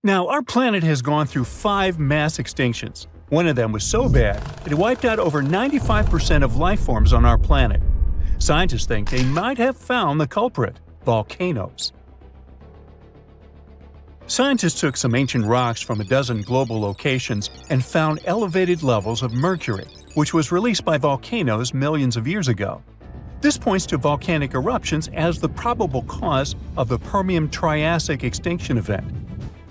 Now, our planet has gone through 5 mass extinctions. One of them was so bad, it wiped out over 95% of life forms on our planet. Scientists think they might have found the culprit – volcanoes. Scientists took some ancient rocks from a dozen global locations and found elevated levels of mercury, which was released by volcanoes millions of years ago. This points to volcanic eruptions as the probable cause of the Permian-Triassic extinction event.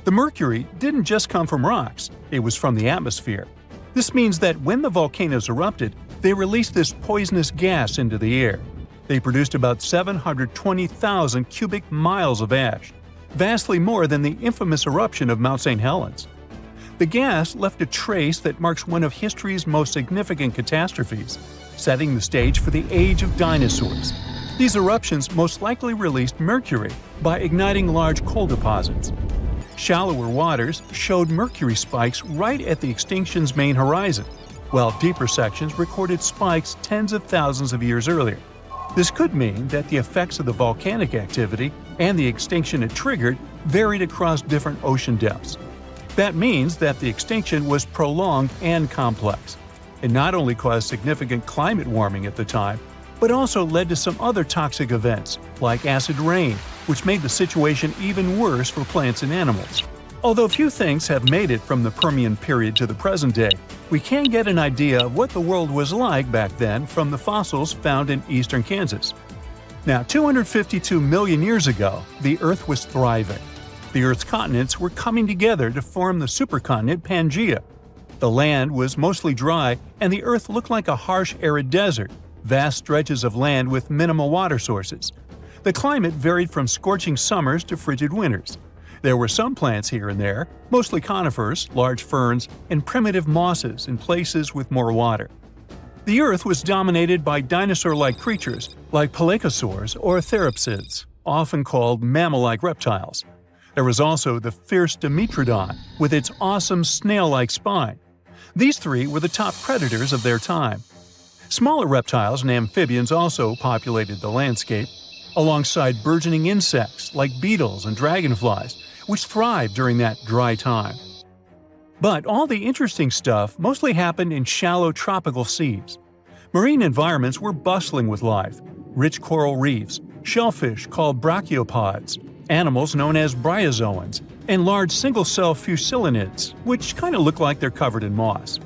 The mercury didn't just come from rocks, it was from the atmosphere. This means that when the volcanoes erupted, they released this poisonous gas into the air. They produced about 720,000 cubic miles of ash, vastly more than the infamous eruption of Mount St. Helens. The gas left a trace that marks one of history's most significant catastrophes, setting the stage for the age of dinosaurs. These eruptions most likely released mercury by igniting large coal deposits. Shallower waters showed mercury spikes right at the extinction's main horizon, while deeper sections recorded spikes tens of thousands of years earlier. This could mean that the effects of the volcanic activity and the extinction it triggered varied across different ocean depths. That means that the extinction was prolonged and complex. It not only caused significant climate warming at the time, but also led to some other toxic events, like acid rain, which made the situation even worse for plants and animals. Although few things have made it from the Permian period to the present day, we can get an idea of what the world was like back then from the fossils found in eastern Kansas. Now, 252 million years ago, the Earth was thriving. The Earth's continents were coming together to form the supercontinent Pangaea. The land was mostly dry, and the Earth looked like a harsh, arid desert, vast stretches of land with minimal water sources. The climate varied from scorching summers to frigid winters. There were some plants here and there, mostly conifers, large ferns, and primitive mosses in places with more water. The Earth was dominated by dinosaur-like creatures like pelycosaurs or therapsids, often called mammal-like reptiles. There was also the fierce Dimetrodon with its awesome snail-like spine. These three were the top predators of their time. Smaller reptiles and amphibians also populated the landscape, alongside burgeoning insects like beetles and dragonflies, which thrived during that dry time. But all the interesting stuff mostly happened in shallow tropical seas. Marine environments were bustling with life: rich coral reefs, shellfish called brachiopods, animals known as bryozoans, and large single-cell fusilinids, which kind of look like they're covered in moss.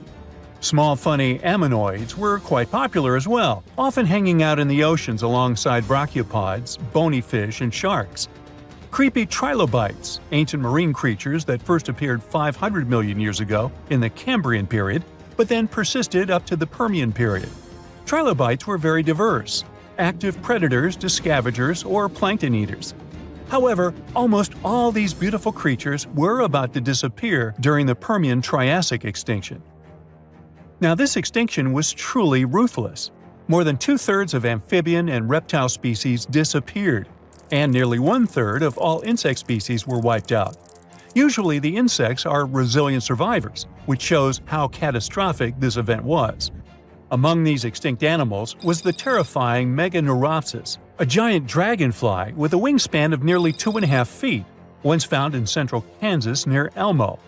Small funny ammonoids were quite popular as well, often hanging out in the oceans alongside brachiopods, bony fish, and sharks. Creepy trilobites, ancient marine creatures that first appeared 500 million years ago in the Cambrian period, but then persisted up to the Permian period. Trilobites were very diverse, active predators to scavengers or plankton eaters. However, almost all these beautiful creatures were about to disappear during the Permian-Triassic extinction. Now, this extinction was truly ruthless. More than 2/3 of amphibian and reptile species disappeared, and nearly 1/3 of all insect species were wiped out. Usually, the insects are resilient survivors, which shows how catastrophic this event was. Among these extinct animals was the terrifying Meganeuropsis, a giant dragonfly with a wingspan of nearly 2.5 feet, once found in central Kansas near Elmo.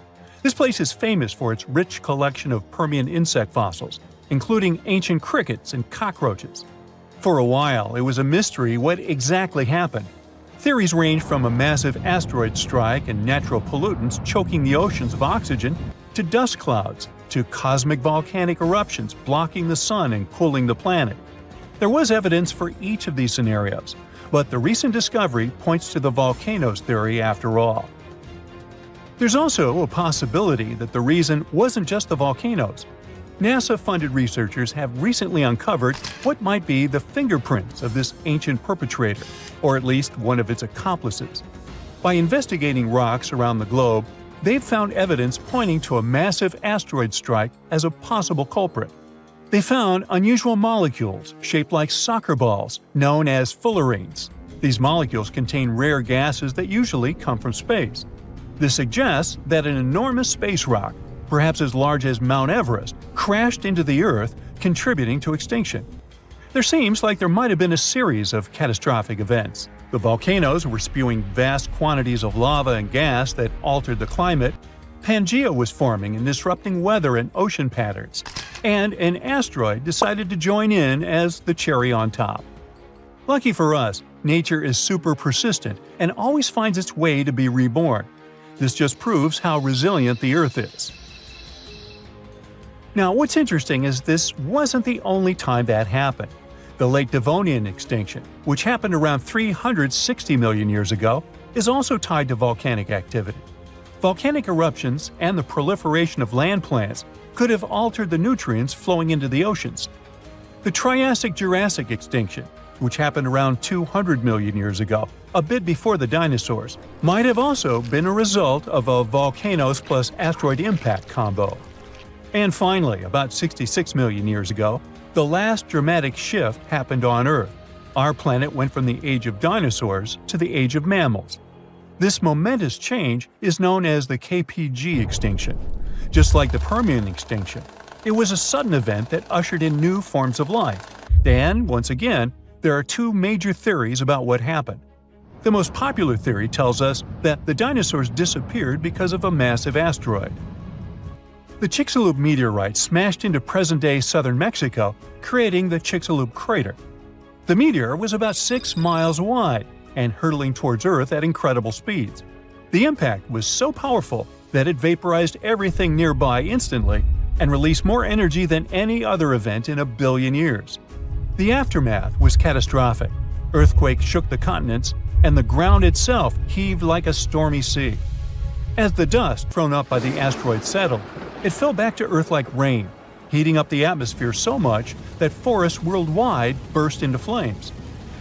This place is famous for its rich collection of Permian insect fossils, including ancient crickets and cockroaches. For a while, it was a mystery what exactly happened. Theories range from a massive asteroid strike and natural pollutants choking the oceans of oxygen, to dust clouds, to cosmic volcanic eruptions blocking the sun and cooling the planet. There was evidence for each of these scenarios, but the recent discovery points to the volcanoes theory after all. There's also a possibility that the reason wasn't just the volcanoes. NASA-funded researchers have recently uncovered what might be the fingerprints of this ancient perpetrator, or at least one of its accomplices. By investigating rocks around the globe, they've found evidence pointing to a massive asteroid strike as a possible culprit. They found unusual molecules shaped like soccer balls, known as fullerenes. These molecules contain rare gases that usually come from space. This suggests that an enormous space rock, perhaps as large as Mount Everest, crashed into the Earth, contributing to extinction. There seems like there might have been a series of catastrophic events. The volcanoes were spewing vast quantities of lava and gas that altered the climate, Pangaea was forming and disrupting weather and ocean patterns, and an asteroid decided to join in as the cherry on top. Lucky for us, nature is super persistent and always finds its way to be reborn. This just proves how resilient the Earth is. Now, what's interesting is this wasn't the only time that happened. The Late Devonian extinction, which happened around 360 million years ago, is also tied to volcanic activity. Volcanic eruptions and the proliferation of land plants could have altered the nutrients flowing into the oceans. The Triassic-Jurassic extinction, which happened around 200 million years ago, a bit before the dinosaurs, might have also been a result of a volcanoes plus asteroid impact combo. And finally, about 66 million years ago, the last dramatic shift happened on Earth. Our planet went from the age of dinosaurs to the age of mammals. This momentous change is known as the KPG extinction. Just like the Permian extinction, it was a sudden event that ushered in new forms of life. And, once again, there are two major theories about what happened. The most popular theory tells us that the dinosaurs disappeared because of a massive asteroid. The Chicxulub meteorite smashed into present-day southern Mexico, creating the Chicxulub crater. The meteor was about 6 miles wide and hurtling towards Earth at incredible speeds. The impact was so powerful that it vaporized everything nearby instantly and released more energy than any other event in a billion years. The aftermath was catastrophic. Earthquakes shook the continents, and the ground itself heaved like a stormy sea. As the dust thrown up by the asteroid settled, it fell back to Earth like rain, heating up the atmosphere so much that forests worldwide burst into flames.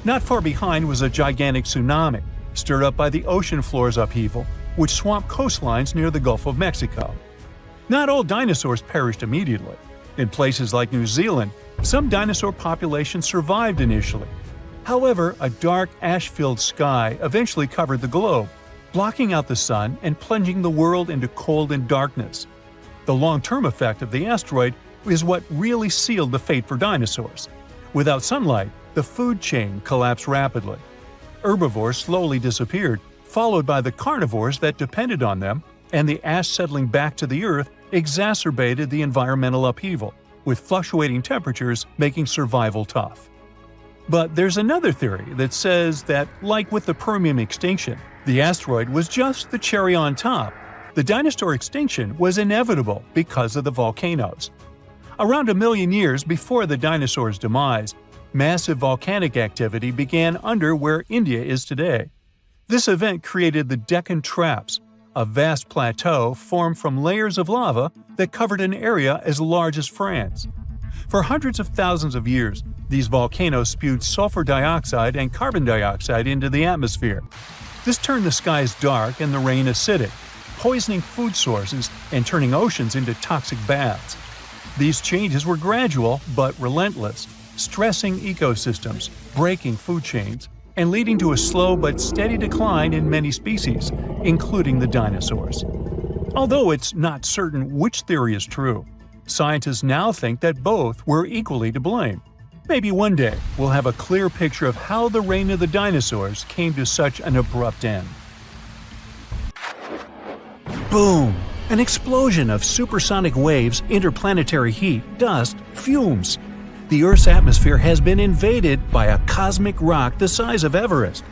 Not far behind was a gigantic tsunami, stirred up by the ocean floor's upheaval, which swamped coastlines near the Gulf of Mexico. Not all dinosaurs perished immediately. In places like New Zealand, some dinosaur populations survived initially. However, a dark, ash-filled sky eventually covered the globe, blocking out the sun and plunging the world into cold and darkness. The long-term effect of the asteroid is what really sealed the fate for dinosaurs. Without sunlight, the food chain collapsed rapidly. Herbivores slowly disappeared, followed by the carnivores that depended on them, and the ash settling back to the Earth exacerbated the environmental upheaval, with fluctuating temperatures making survival tough. But there's another theory that says that, like with the Permian extinction, the asteroid was just the cherry on top. The dinosaur extinction was inevitable because of the volcanoes. Around 1 million years before the dinosaurs' demise, massive volcanic activity began under where India is today. This event created the Deccan Traps, a vast plateau formed from layers of lava that covered an area as large as France. For hundreds of thousands of years, these volcanoes spewed sulfur dioxide and carbon dioxide into the atmosphere. This turned the skies dark and the rain acidic, poisoning food sources and turning oceans into toxic baths. These changes were gradual but relentless, stressing ecosystems, breaking food chains, and leading to a slow but steady decline in many species, including the dinosaurs. Although it's not certain which theory is true, scientists now think that both were equally to blame. Maybe one day we'll have a clear picture of how the reign of the dinosaurs came to such an abrupt end. Boom! An explosion of supersonic waves, interplanetary heat, dust, fumes. The Earth's atmosphere has been invaded by a cosmic rock the size of Everest.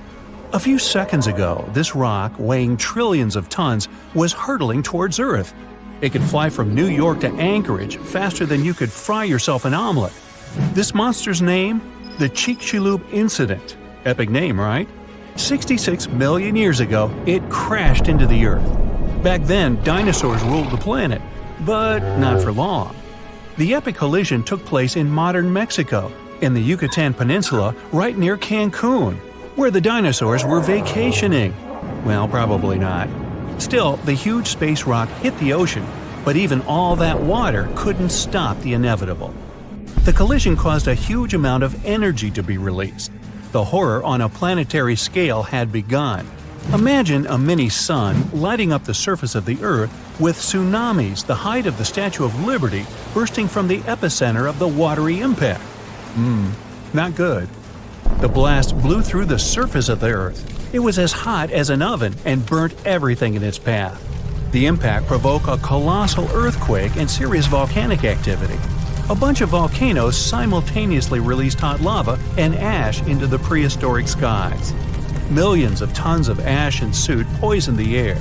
A few seconds ago, this rock, weighing trillions of tons, was hurtling towards Earth. It could fly from New York to Anchorage faster than you could fry yourself an omelet. This monster's name? The Chicxulub incident. Epic name, right? 66 million years ago, it crashed into the Earth. Back then, dinosaurs ruled the planet, but not for long. The epic collision took place in modern Mexico, in the Yucatan Peninsula right near Cancun, where the dinosaurs were vacationing. Well, probably not. Still, the huge space rock hit the ocean, but even all that water couldn't stop the inevitable. The collision caused a huge amount of energy to be released. The horror on a planetary scale had begun. Imagine a mini-sun lighting up the surface of the Earth with tsunamis the height of the Statue of Liberty bursting from the epicenter of the watery impact. Not good. The blast blew through the surface of the Earth. It was as hot as an oven and burnt everything in its path. The impact provoked a colossal earthquake and serious volcanic activity. A bunch of volcanoes simultaneously released hot lava and ash into the prehistoric skies. Millions of tons of ash and soot poisoned the air.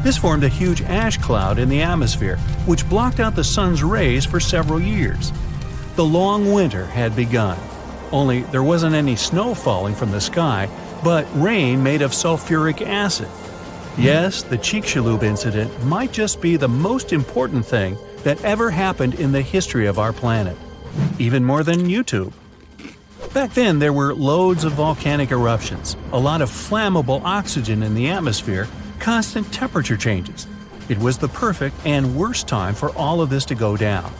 This formed a huge ash cloud in the atmosphere, which blocked out the sun's rays for several years. The long winter had begun. Only there wasn't any snow falling from the sky, but rain made of sulfuric acid. Yes, the Chicxulub incident might just be the most important thing that ever happened in the history of our planet. Even more than YouTube. Back then, there were loads of volcanic eruptions, a lot of flammable oxygen in the atmosphere, constant temperature changes. It was the perfect and worst time for all of this to go down.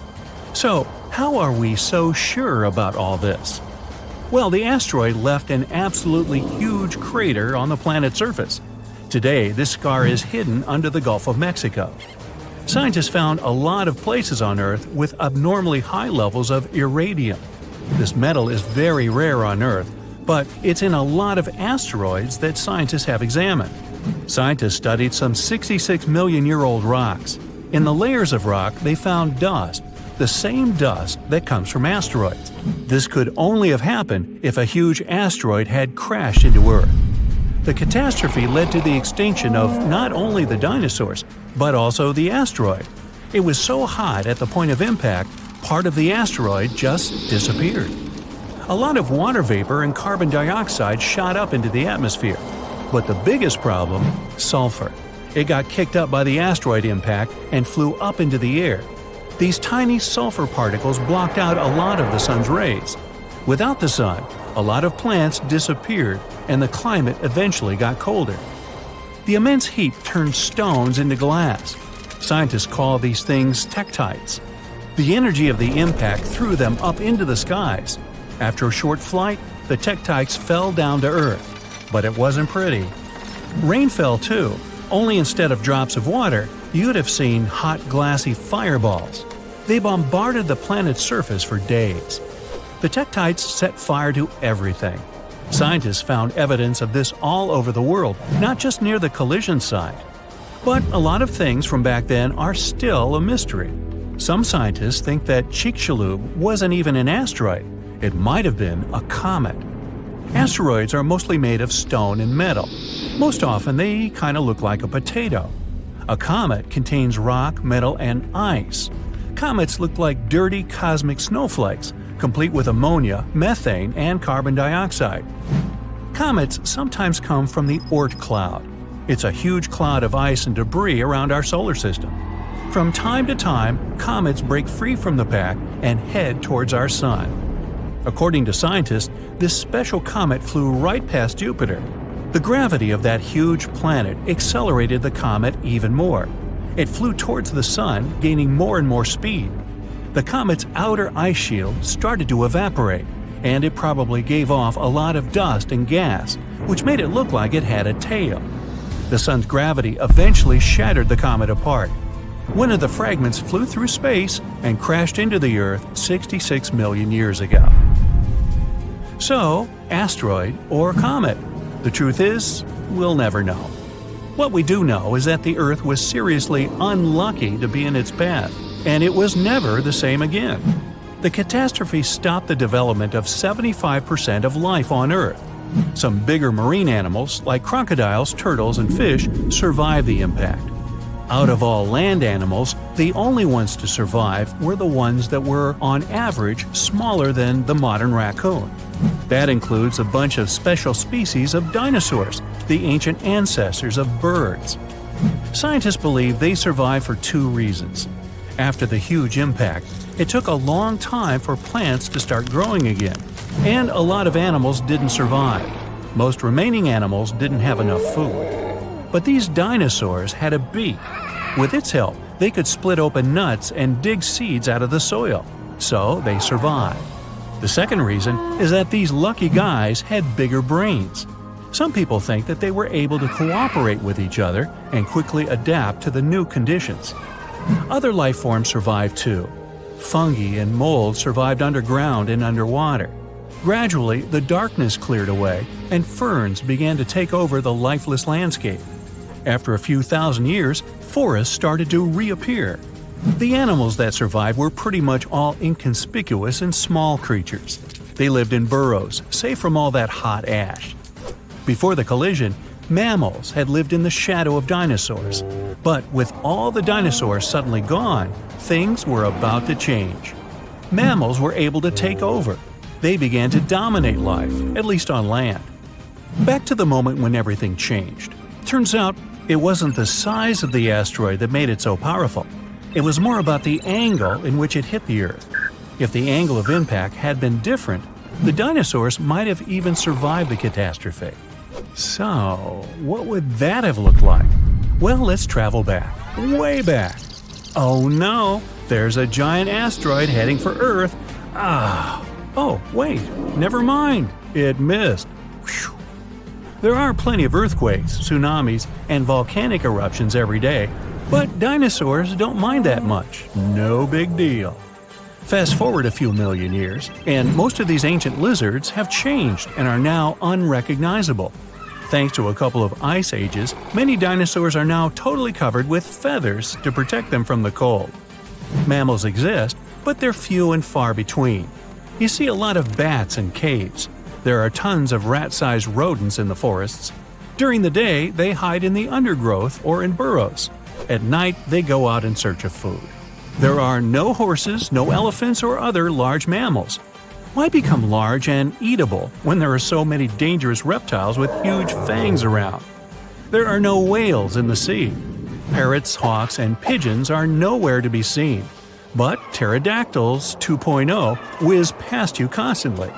So, how are we so sure about all this? Well, the asteroid left an absolutely huge crater on the planet's surface. Today, this scar is hidden under the Gulf of Mexico. Scientists found a lot of places on Earth with abnormally high levels of iridium. This metal is very rare on Earth, but it's in a lot of asteroids that scientists have examined. Scientists studied some 66-million-year-old rocks. In the layers of rock, they found dust, the same dust that comes from asteroids. This could only have happened if a huge asteroid had crashed into Earth. The catastrophe led to the extinction of not only the dinosaurs, but also the asteroid. It was so hot at the point of impact, part of the asteroid just disappeared. A lot of water vapor and carbon dioxide shot up into the atmosphere. But the biggest problem, sulfur. It got kicked up by the asteroid impact and flew up into the air. These tiny sulfur particles blocked out a lot of the sun's rays. Without the sun, a lot of plants disappeared and the climate eventually got colder. The immense heat turned stones into glass. Scientists call these things tektites. The energy of the impact threw them up into the skies. After a short flight, the tektites fell down to Earth. But it wasn't pretty. Rain fell too, only instead of drops of water, you'd have seen hot glassy fireballs. They bombarded the planet's surface for days. The tektites set fire to everything. Scientists found evidence of this all over the world, not just near the collision site. But a lot of things from back then are still a mystery. Some scientists think that Chicxulub wasn't even an asteroid. It might have been a comet. Asteroids are mostly made of stone and metal. Most often they kind of look like a potato. A comet contains rock, metal, and ice. Comets look like dirty cosmic snowflakes, complete with ammonia, methane, and carbon dioxide. Comets sometimes come from the Oort cloud. It's a huge cloud of ice and debris around our solar system. From time to time, comets break free from the pack and head towards our sun. According to scientists, this special comet flew right past Jupiter. The gravity of that huge planet accelerated the comet even more. It flew towards the sun, gaining more and more speed. The comet's outer ice shield started to evaporate, and it probably gave off a lot of dust and gas, which made it look like it had a tail. The sun's gravity eventually shattered the comet apart. One of the fragments flew through space and crashed into the Earth 66 million years ago. So, asteroid or comet? The truth is, we'll never know. What we do know is that the Earth was seriously unlucky to be in its path, and it was never the same again. The catastrophe stopped the development of 75% of life on Earth. Some bigger marine animals, like crocodiles, turtles, and fish, survived the impact. Out of all land animals, the only ones to survive were the ones that were, on average, smaller than the modern raccoon. That includes a bunch of special species of dinosaurs, the ancient ancestors of birds. Scientists believe they survived for two reasons. After the huge impact, it took a long time for plants to start growing again, and a lot of animals didn't survive. Most remaining animals didn't have enough food. But these dinosaurs had a beak. With its help, they could split open nuts and dig seeds out of the soil, so they survived. The second reason is that these lucky guys had bigger brains. Some people think that they were able to cooperate with each other and quickly adapt to the new conditions. Other life forms survived too. Fungi and mold survived underground and underwater. Gradually, the darkness cleared away, and ferns began to take over the lifeless landscape. After a few thousand years, forests started to reappear. The animals that survived were pretty much all inconspicuous and small creatures. They lived in burrows, safe from all that hot ash. Before the collision, mammals had lived in the shadow of dinosaurs. But with all the dinosaurs suddenly gone, things were about to change. Mammals were able to take over. They began to dominate life, at least on land. Back to the moment when everything changed. Turns out, it wasn't the size of the asteroid that made it so powerful. It was more about the angle in which it hit the Earth. If the angle of impact had been different, the dinosaurs might have even survived the catastrophe. So, what would that have looked like? Well, let's travel back, way back. Oh no, there's a giant asteroid heading for Earth. Oh, wait, never mind, it missed. Whew. There are plenty of earthquakes, tsunamis, and volcanic eruptions every day, but dinosaurs don't mind that much. No big deal. Fast forward a few million years, and most of these ancient lizards have changed and are now unrecognizable. Thanks to a couple of ice ages, many dinosaurs are now totally covered with feathers to protect them from the cold. Mammals exist, but they're few and far between. You see a lot of bats in caves. There are tons of rat-sized rodents in the forests. During the day, they hide in the undergrowth or in burrows. At night, they go out in search of food. There are no horses, no elephants, or other large mammals. Why become large and eatable when there are so many dangerous reptiles with huge fangs around? There are no whales in the sea. Parrots, hawks, and pigeons are nowhere to be seen. But pterodactyls 2.0 whiz past you constantly.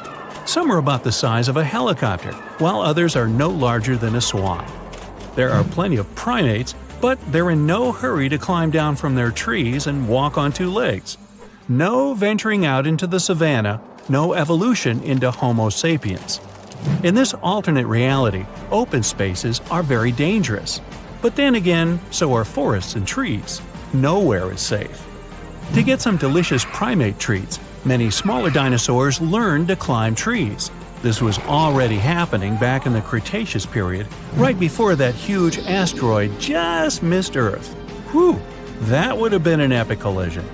Some are about the size of a helicopter, while others are no larger than a swan. There are plenty of primates, but they're in no hurry to climb down from their trees and walk on two legs. No venturing out into the savannah, no evolution into Homo sapiens. In this alternate reality, open spaces are very dangerous. But then again, so are forests and trees. Nowhere is safe. To get some delicious primate treats, many smaller dinosaurs learned to climb trees. This was already happening back in the Cretaceous period, right before that huge asteroid just missed Earth. Whew, that would have been an epic collision.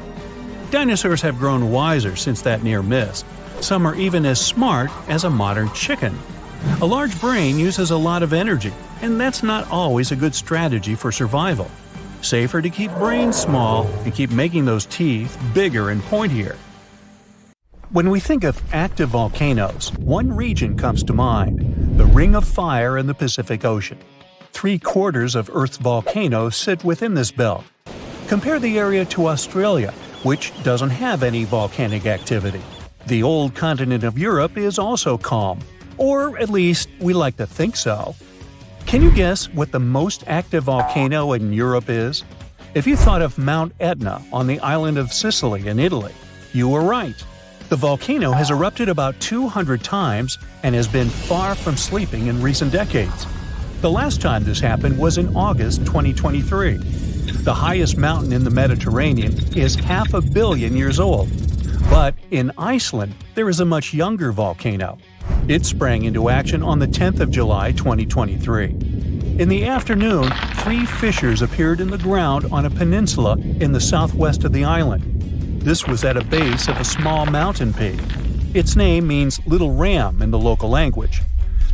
Dinosaurs have grown wiser since that near miss. Some are even as smart as a modern chicken. A large brain uses a lot of energy, and that's not always a good strategy for survival. Safer to keep brains small and keep making those teeth bigger and pointier. When we think of active volcanoes, one region comes to mind: the Ring of Fire in the Pacific Ocean. 3/4 of Earth's volcanoes sit within this belt. Compare the area to Australia, which doesn't have any volcanic activity. The old continent of Europe is also calm, or at least we like to think so. Can you guess what the most active volcano in Europe is? If you thought of Mount Etna on the island of Sicily in Italy, you were right. The volcano has erupted about 200 times and has been far from sleeping in recent decades. The last time this happened was in August 2023. The highest mountain in the Mediterranean is 500 million years old. But in Iceland, there is a much younger volcano. It sprang into action on the 10th of July 2023. In the afternoon, 3 fissures appeared in the ground on a peninsula in the southwest of the island. This was at a base of a small mountain peak. Its name means Little Ram in the local language.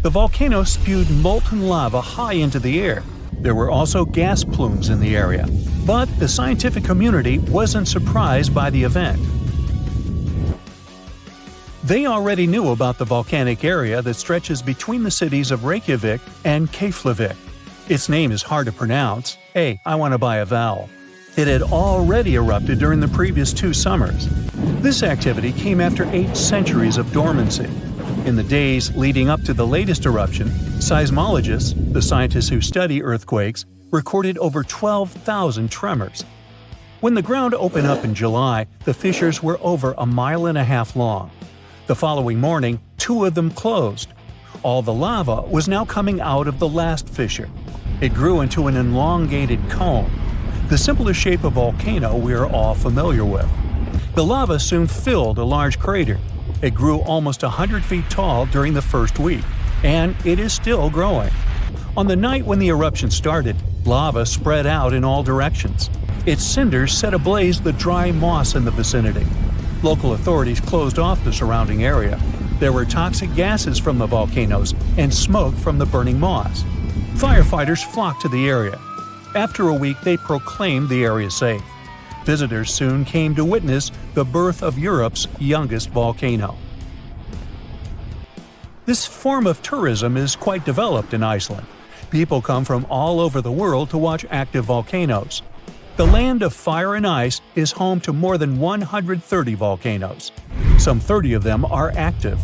The volcano spewed molten lava high into the air. There were also gas plumes in the area. But the scientific community wasn't surprised by the event. They already knew about the volcanic area that stretches between the cities of Reykjavik and Chicxulub. Its name is hard to pronounce. Hey, I want to buy a vowel. It had already erupted during the previous 2 summers. This activity came after 8 centuries of dormancy. In the days leading up to the latest eruption, seismologists, the scientists who study earthquakes, recorded over 12,000 tremors. When the ground opened up in July, the fissures were over 1.5 miles long. The following morning, 2 of them closed. All the lava was now coming out of the last fissure. It grew into an elongated cone, the simplest shape of volcano we are all familiar with. The lava soon filled a large crater. It grew almost 100 feet tall during the first week, and it is still growing. On the night when the eruption started, lava spread out in all directions. Its cinders set ablaze the dry moss in the vicinity. Local authorities closed off the surrounding area. There were toxic gases from the volcanoes and smoke from the burning moss. Firefighters flocked to the area. After a week, they proclaimed the area safe. Visitors soon came to witness the birth of Europe's youngest volcano. This form of tourism is quite developed in Iceland. People come from all over the world to watch active volcanoes. The land of fire and ice is home to more than 130 volcanoes. Some 30 of them are active.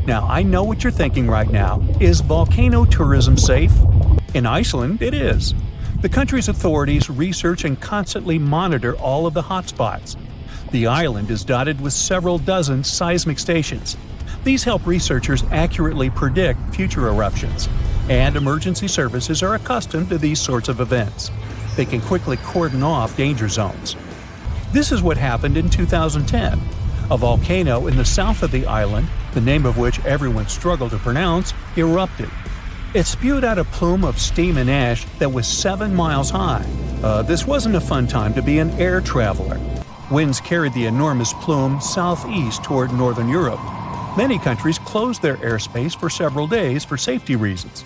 Now, I know what you're thinking right now. Is volcano tourism safe? In Iceland, it is. The country's authorities research and constantly monitor all of the hotspots. The island is dotted with several dozen seismic stations. These help researchers accurately predict future eruptions, and emergency services are accustomed to these sorts of events. They can quickly cordon off danger zones. This is what happened in 2010. A volcano in the south of the island, the name of which everyone struggled to pronounce, erupted. It spewed out a plume of steam and ash that was 7 miles high. This wasn't a fun time to be an air traveler. Winds carried the enormous plume southeast toward northern Europe. Many countries closed their airspace for several days for safety reasons.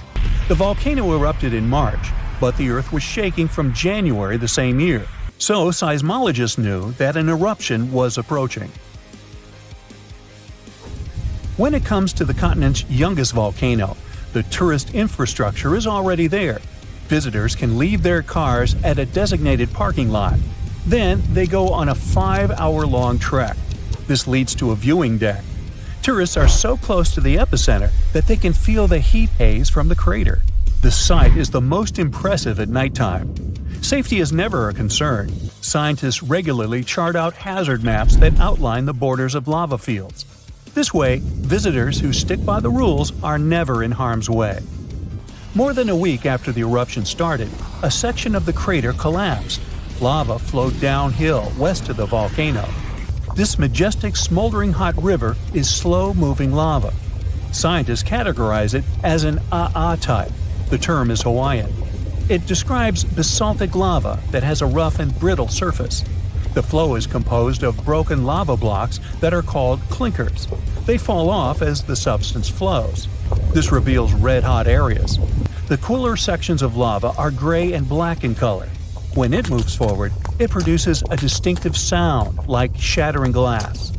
The volcano erupted in March, but the Earth was shaking from January the same year, so seismologists knew that an eruption was approaching. When it comes to the continent's youngest volcano, the tourist infrastructure is already there. Visitors can leave their cars at a designated parking lot. Then they go on a 5-hour-long trek. This leads to a viewing deck. Tourists are so close to the epicenter that they can feel the heat haze from the crater. The sight is the most impressive at nighttime. Safety is never a concern. Scientists regularly chart out hazard maps that outline the borders of lava fields. This way, visitors who stick by the rules are never in harm's way. More than a week after the eruption started, a section of the crater collapsed. Lava flowed downhill west of the volcano. This majestic smoldering hot river is slow-moving lava. Scientists categorize it as an AA type. The term is Hawaiian. It describes basaltic lava that has a rough and brittle surface. The flow is composed of broken lava blocks that are called clinkers. They fall off as the substance flows. This reveals red-hot areas. The cooler sections of lava are gray and black in color. When it moves forward, it produces a distinctive sound like shattering glass.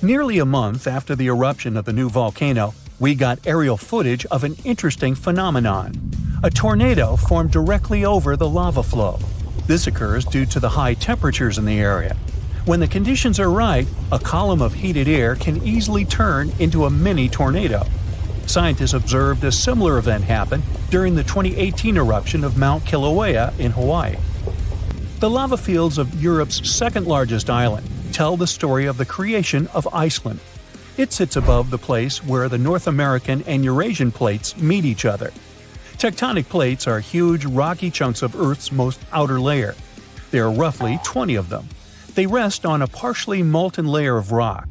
Nearly a month after the eruption of the new volcano, we got aerial footage of an interesting phenomenon. A tornado formed directly over the lava flow. This occurs due to the high temperatures in the area. When the conditions are right, a column of heated air can easily turn into a mini tornado. Scientists observed a similar event happen during the 2018 eruption of Mount Kilauea in Hawaii. The lava fields of Europe's second-largest island tell the story of the creation of Iceland. It sits above the place where the North American and Eurasian plates meet each other. Tectonic plates are huge, rocky chunks of Earth's most outer layer. There are roughly 20 of them. They rest on a partially molten layer of rock.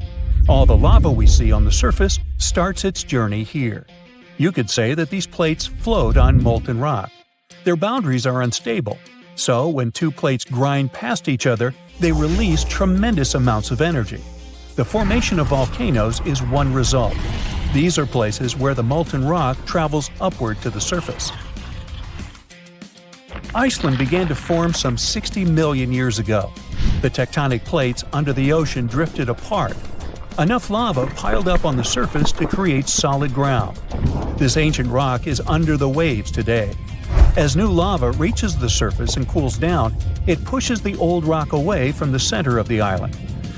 All the lava we see on the surface starts its journey here. You could say that these plates float on molten rock. Their boundaries are unstable, so when two plates grind past each other, they release tremendous amounts of energy. The formation of volcanoes is one result. These are places where the molten rock travels upward to the surface. Iceland began to form some 60 million years ago. The tectonic plates under the ocean drifted apart. Enough lava piled up on the surface to create solid ground. This ancient rock is under the waves today. As new lava reaches the surface and cools down, it pushes the old rock away from the center of the island.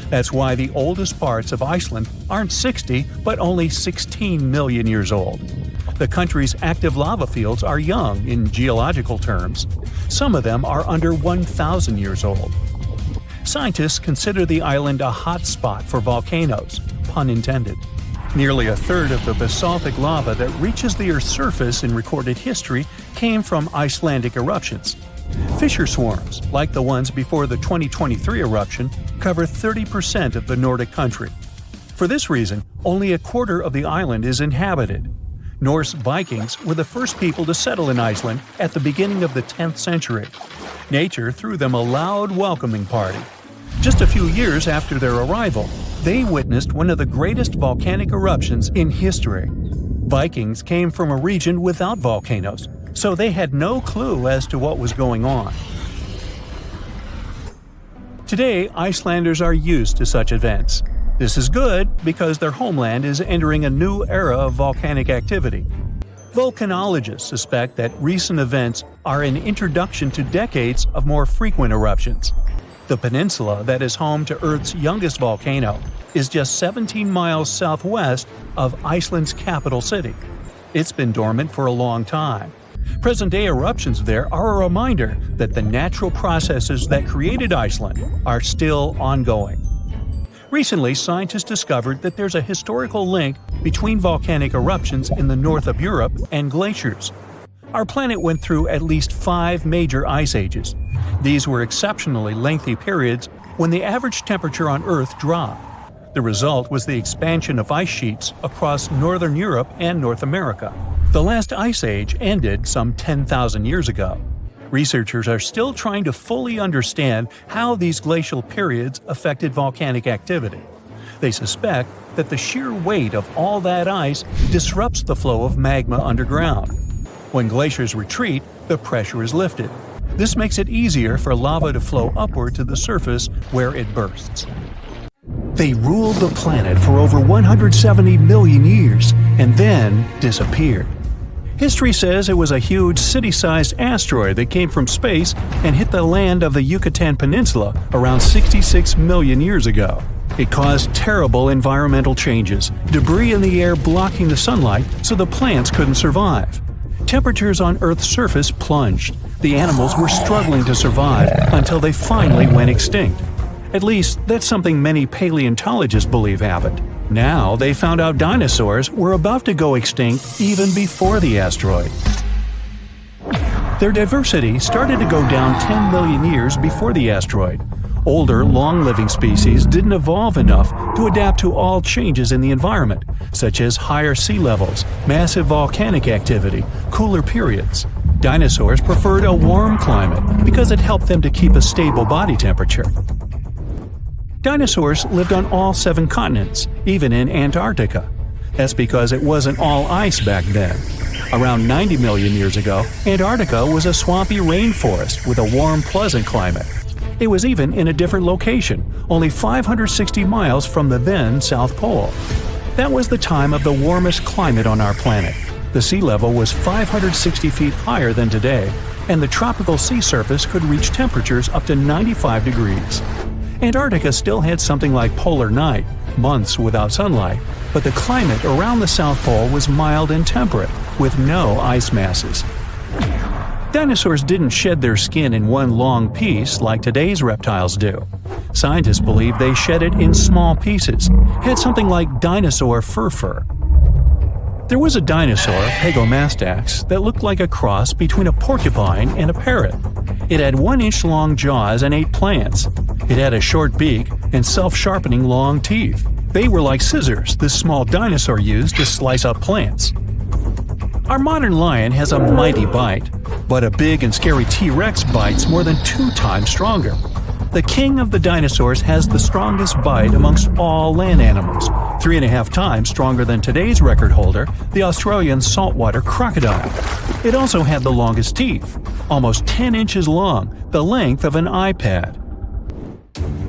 That's why the oldest parts of Iceland aren't 60, but only 16 million years old. The country's active lava fields are young in geological terms. Some of them are under 1,000 years old. Scientists consider the island a hot spot for volcanoes, pun intended. Nearly a third of the basaltic lava that reaches the Earth's surface in recorded history came from Icelandic eruptions. Fissure swarms, like the ones before the 2023 eruption, cover 30% of the Nordic country. For this reason, only a quarter of the island is inhabited. Norse Vikings were the first people to settle in Iceland at the beginning of the 10th century. Nature threw them a loud welcoming party. Just a few years after their arrival, they witnessed one of the greatest volcanic eruptions in history. Vikings came from a region without volcanoes, so they had no clue as to what was going on. Today, Icelanders are used to such events. This is good because their homeland is entering a new era of volcanic activity. Volcanologists suspect that recent events are an introduction to decades of more frequent eruptions. The peninsula that is home to Earth's youngest volcano is just 17 miles southwest of Iceland's capital city. It's been dormant for a long time. Present-day eruptions there are a reminder that the natural processes that created Iceland are still ongoing. Recently, scientists discovered that there's a historical link between volcanic eruptions in the north of Europe and glaciers. Our planet went through at least 5 major ice ages. These were exceptionally lengthy periods when the average temperature on Earth dropped. The result was the expansion of ice sheets across northern Europe and North America. The last ice age ended some 10,000 years ago. Researchers are still trying to fully understand how these glacial periods affected volcanic activity. They suspect that the sheer weight of all that ice disrupts the flow of magma underground. When glaciers retreat, the pressure is lifted. This makes it easier for lava to flow upward to the surface where it bursts. They ruled the planet for over 170 million years and then disappeared. History says it was a huge city-sized asteroid that came from space and hit the land of the Yucatan Peninsula around 66 million years ago. It caused terrible environmental changes, debris in the air blocking the sunlight so the plants couldn't survive. Temperatures on Earth's surface plunged. The animals were struggling to survive until they finally went extinct. At least, that's something many paleontologists believe happened. Now, they found out dinosaurs were about to go extinct even before the asteroid. Their diversity started to go down 10 million years before the asteroid. Older, long-living species didn't evolve enough to adapt to all changes in the environment, such as higher sea levels, massive volcanic activity, cooler periods. Dinosaurs preferred a warm climate because it helped them to keep a stable body temperature. Dinosaurs lived on all 7 continents, even in Antarctica. That's because it wasn't all ice back then. Around 90 million years ago, Antarctica was a swampy rainforest with a warm, pleasant climate. It was even in a different location, only 560 miles from the then South Pole. That was the time of the warmest climate on our planet. The sea level was 560 feet higher than today, and the tropical sea surface could reach temperatures up to 95 degrees. Antarctica still had something like polar night, months without sunlight, but the climate around the South Pole was mild and temperate, with no ice masses. Dinosaurs didn't shed their skin in one long piece like today's reptiles do. Scientists believe they shed it in small pieces, had something like dinosaur fur. There was a dinosaur, Pagomastax, that looked like a cross between a porcupine and a parrot. It had 1-inch long jaws and ate plants. It had a short beak and self-sharpening long teeth. They were like scissors this small dinosaur used to slice up plants. Our modern lion has a mighty bite, but a big and scary T-Rex bites more than 2 times stronger. The king of the dinosaurs has the strongest bite amongst all land animals, 3.5 times stronger than today's record holder, the Australian saltwater crocodile. It also had the longest teeth, almost 10 inches long, the length of an iPad.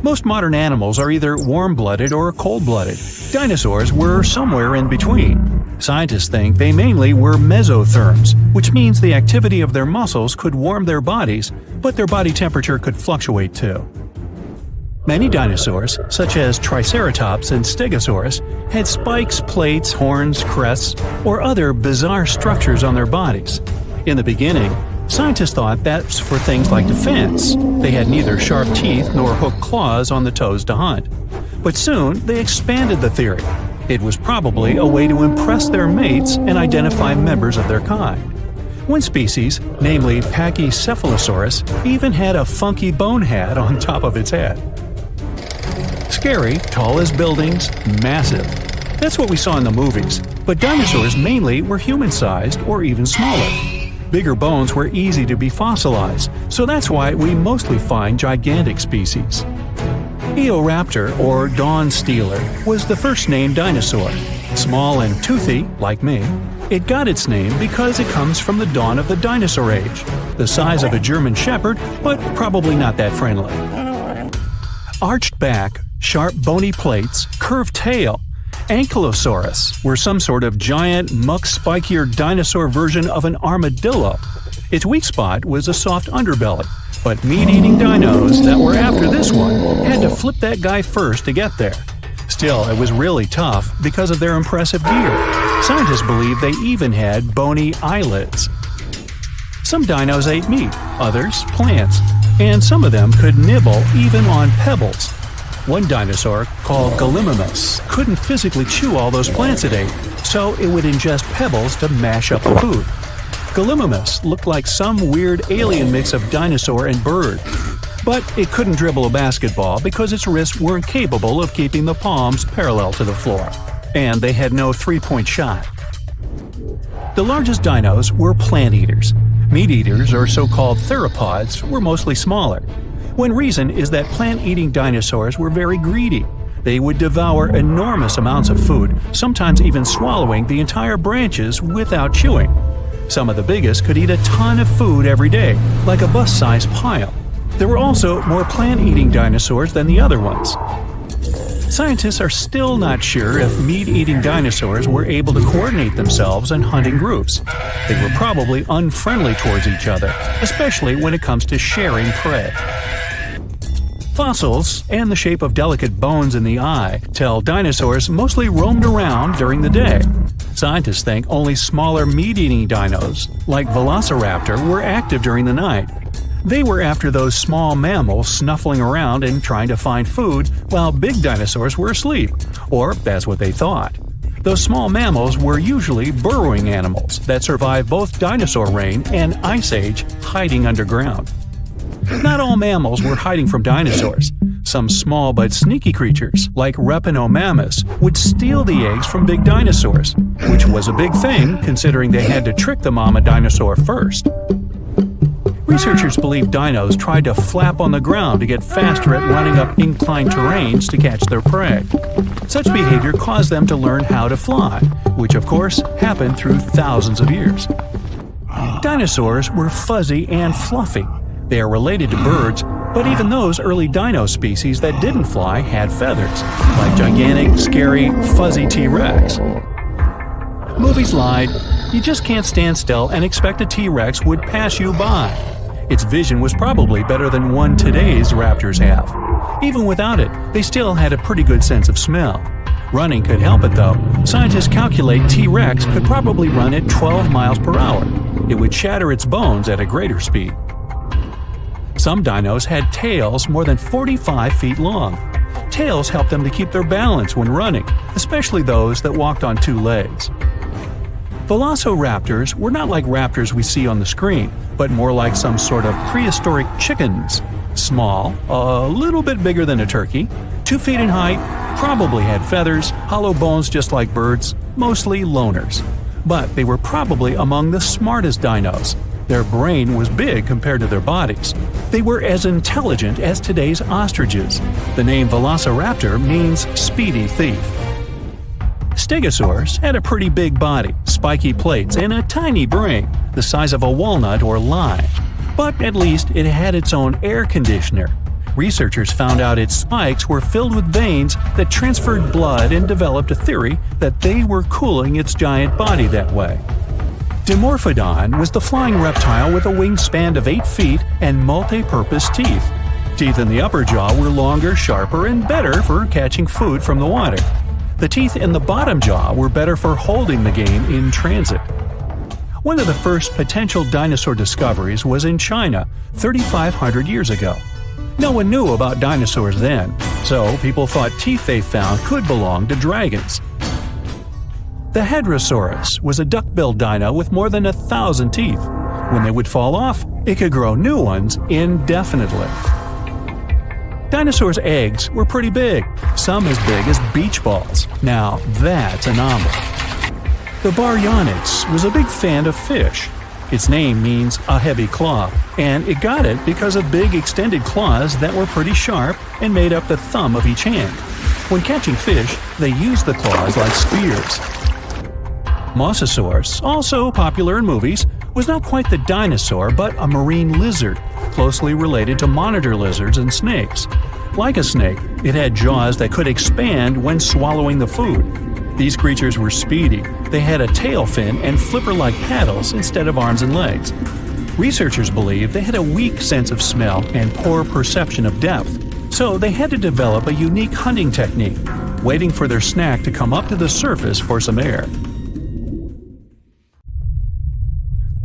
Most modern animals are either warm-blooded or cold-blooded. Dinosaurs were somewhere in between. Scientists think they mainly were mesotherms, which means the activity of their muscles could warm their bodies, but their body temperature could fluctuate too. Many dinosaurs, such as Triceratops and Stegosaurus, had spikes, plates, horns, crests, or other bizarre structures on their bodies. In the beginning, scientists thought that's for things like defense. They had neither sharp teeth nor hooked claws on the toes to hunt. But soon, they expanded the theory. It was probably a way to impress their mates and identify members of their kind. One species, namely Pachycephalosaurus, even had a funky bone hat on top of its head. Scary, tall as buildings, massive. That's what we saw in the movies, but dinosaurs mainly were human-sized or even smaller. Bigger bones were easy to be fossilized, so that's why we mostly find gigantic species. Eoraptor, or dawn stealer, was the first named dinosaur. Small and toothy, like me, it got its name because it comes from the dawn of the dinosaur age, the size of a German shepherd, but probably not that friendly. Arched back, sharp bony plates, curved tail. Ankylosaurus were some sort of giant, much-spikier dinosaur version of an armadillo. Its weak spot was a soft underbelly, but meat-eating dinos that were after this one had to flip that guy first to get there. Still, it was really tough because of their impressive gear. Scientists believe they even had bony eyelids. Some dinos ate meat, others plants, and some of them could nibble even on pebbles. One dinosaur, called Gallimimus, couldn't physically chew all those plants it ate, so it would ingest pebbles to mash up the food. Gallimimus looked like some weird alien mix of dinosaur and bird. But it couldn't dribble a basketball because its wrists weren't capable of keeping the palms parallel to the floor. And they had no three-point shot. The largest dinos were plant eaters. Meat eaters, or so-called theropods, were mostly smaller. One reason is that plant-eating dinosaurs were very greedy. They would devour enormous amounts of food, sometimes even swallowing the entire branches without chewing. Some of the biggest could eat a ton of food every day, like a bus-sized pile. There were also more plant-eating dinosaurs than the other ones. Scientists are still not sure if meat-eating dinosaurs were able to coordinate themselves in hunting groups. They were probably unfriendly towards each other, especially when it comes to sharing prey. Fossils, and the shape of delicate bones in the eye, tell dinosaurs mostly roamed around during the day. Scientists think only smaller meat-eating dinos, like Velociraptor, were active during the night. They were after those small mammals snuffling around and trying to find food while big dinosaurs were asleep, or that's what they thought. Those small mammals were usually burrowing animals that survived both dinosaur reign and ice age hiding underground. Not all mammals were hiding from dinosaurs. Some small but sneaky creatures, like Reptinomammus, would steal the eggs from big dinosaurs, which was a big thing considering they had to trick the mama dinosaur first. Researchers believe dinos tried to flap on the ground to get faster at running up inclined terrains to catch their prey. Such behavior caused them to learn how to fly, which of course happened through thousands of years. Dinosaurs were fuzzy and fluffy. They are related to birds, but even those early dino species that didn't fly had feathers, like gigantic, scary, fuzzy T-Rex. Movies lied. You just can't stand still and expect a T-Rex would pass you by. Its vision was probably better than one today's raptors have. Even without it, they still had a pretty good sense of smell. Running could help it though. Scientists calculate T-Rex could probably run at 12 miles per hour. It would shatter its bones at a greater speed. Some dinos had tails more than 45 feet long. Tails helped them to keep their balance when running, especially those that walked on two legs. Velociraptors were not like raptors we see on the screen, but more like some sort of prehistoric chickens. Small, a little bit bigger than a turkey, 2 feet in height, probably had feathers, hollow bones just like birds, mostly loners. But they were probably among the smartest dinos. Their brain was big compared to their bodies. They were as intelligent as today's ostriches. The name Velociraptor means speedy thief. Stegosaurus had a pretty big body, spiky plates, and a tiny brain, the size of a walnut or lime. But at least it had its own air conditioner. Researchers found out its spikes were filled with veins that transferred blood and developed a theory that they were cooling its giant body that way. Dimorphodon was the flying reptile with a wingspan of 8 feet and multi-purpose teeth. Teeth in the upper jaw were longer, sharper, and better for catching food from the water. The teeth in the bottom jaw were better for holding the game in transit. One of the first potential dinosaur discoveries was in China 3,500 years ago. No one knew about dinosaurs then, so people thought teeth they found could belong to dragons. The Hadrosaurus was a duck-billed dino with more than 1,000 teeth. When they would fall off, it could grow new ones indefinitely. Dinosaurs' eggs were pretty big, some as big as beach balls. Now that's a novel. The Baryonyx was a big fan of fish. Its name means a heavy claw, and it got it because of big extended claws that were pretty sharp and made up the thumb of each hand. When catching fish, they used the claws like spears. Mosasaurus, also popular in movies, was not quite the dinosaur but a marine lizard, closely related to monitor lizards and snakes. Like a snake, it had jaws that could expand when swallowing the food. These creatures were speedy. They had a tail fin and flipper-like paddles instead of arms and legs. Researchers believe they had a weak sense of smell and poor perception of depth, so they had to develop a unique hunting technique, waiting for their snack to come up to the surface for some air.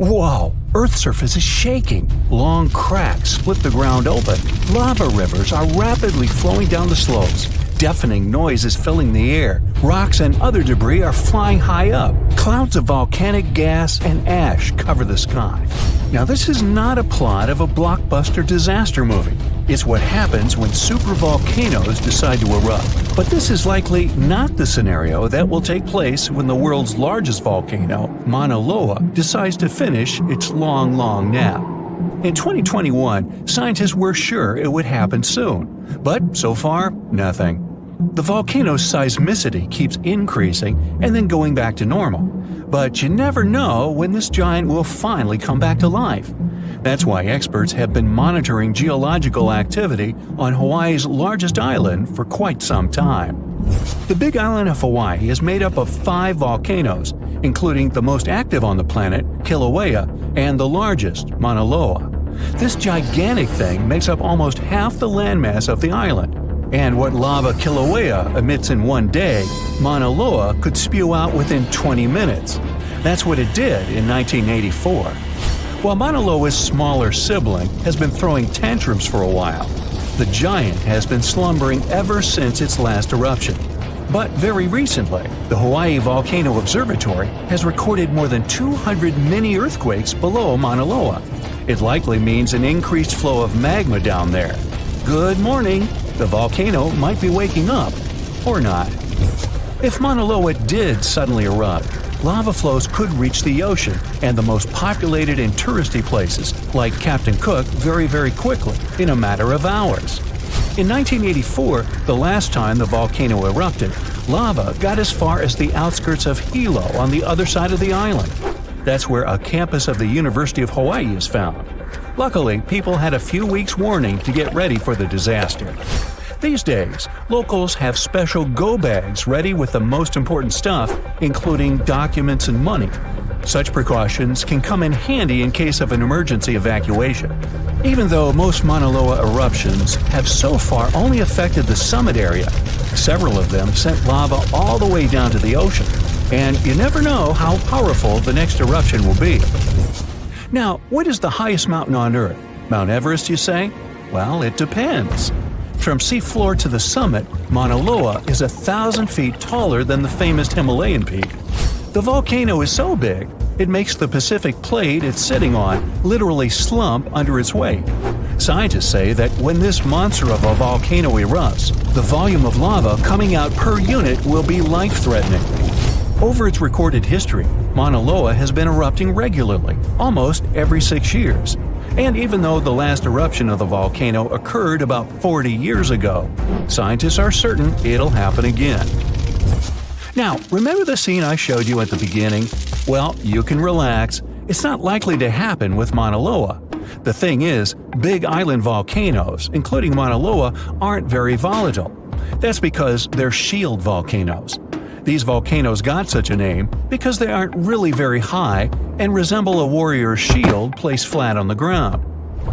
Whoa! Earth's surface is shaking. Long cracks split the ground open. Lava rivers are rapidly flowing down the slopes. Deafening noise is filling the air. Rocks and other debris are flying high up. Clouds of volcanic gas and ash cover the sky. Now, this is not a plot of a blockbuster disaster movie. It's what happens when supervolcanoes decide to erupt. But this is likely not the scenario that will take place when the world's largest volcano, Mauna Loa, decides to finish its long nap. In 2021, scientists were sure it would happen soon. But so far, nothing. The volcano's seismicity keeps increasing and then going back to normal. But you never know when this giant will finally come back to life. That's why experts have been monitoring geological activity on Hawaii's largest island for quite some time. The Big Island of Hawaii is made up of 5 volcanoes, including the most active on the planet, Kilauea, and the largest, Mauna Loa. This gigantic thing makes up almost half the landmass of the island. And what lava Kilauea emits in one day, Mauna Loa could spew out within 20 minutes. That's what it did in 1984. While Mauna Loa's smaller sibling has been throwing tantrums for a while, the giant has been slumbering ever since its last eruption. But very recently, the Hawaii Volcano Observatory has recorded more than 200 mini-earthquakes below Mauna Loa. It likely means an increased flow of magma down there. Good morning! The volcano might be waking up, or not. If Mauna Loa did suddenly erupt, lava flows could reach the ocean and the most populated and touristy places, like Captain Cook, very quickly, in a matter of hours. In 1984, the last time the volcano erupted, lava got as far as the outskirts of Hilo on the other side of the island. That's where a campus of the University of Hawaii is found. Luckily, people had a few weeks' warning to get ready for the disaster. These days, locals have special go bags ready with the most important stuff, including documents and money. Such precautions can come in handy in case of an emergency evacuation. Even though most Mauna Loa eruptions have so far only affected the summit area, several of them sent lava all the way down to the ocean, and you never know how powerful the next eruption will be. Now, what is the highest mountain on Earth? Mount Everest, you say? Well, it depends. From seafloor to the summit, Mauna Loa is 1,000 feet taller than the famous Himalayan peak. The volcano is so big, it makes the Pacific plate it's sitting on literally slump under its weight. Scientists say that when this monster of a volcano erupts, the volume of lava coming out per unit will be life-threatening. Over its recorded history, Mauna Loa has been erupting regularly, almost every 6 years. And even though the last eruption of the volcano occurred about 40 years ago, scientists are certain it'll happen again. Now, remember the scene I showed you at the beginning? Well, you can relax. It's not likely to happen with Mauna Loa. The thing is, big island volcanoes, including Mauna Loa, aren't very volatile. That's because they're shield volcanoes. These volcanoes got such a name because they aren't really very high and resemble a warrior's shield placed flat on the ground.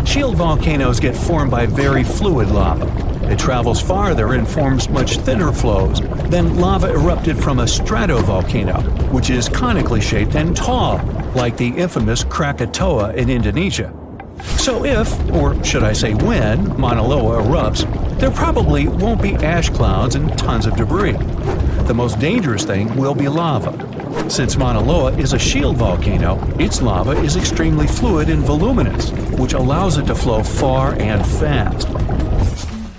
Shield volcanoes get formed by very fluid lava. It travels farther and forms much thinner flows than lava erupted from a stratovolcano, which is conically shaped and tall, like the infamous Krakatoa in Indonesia. So if, or should I say when, Mauna Loa erupts, there probably won't be ash clouds and tons of debris. The most dangerous thing will be lava. Since Mauna Loa is a shield volcano, its lava is extremely fluid and voluminous, which allows it to flow far and fast.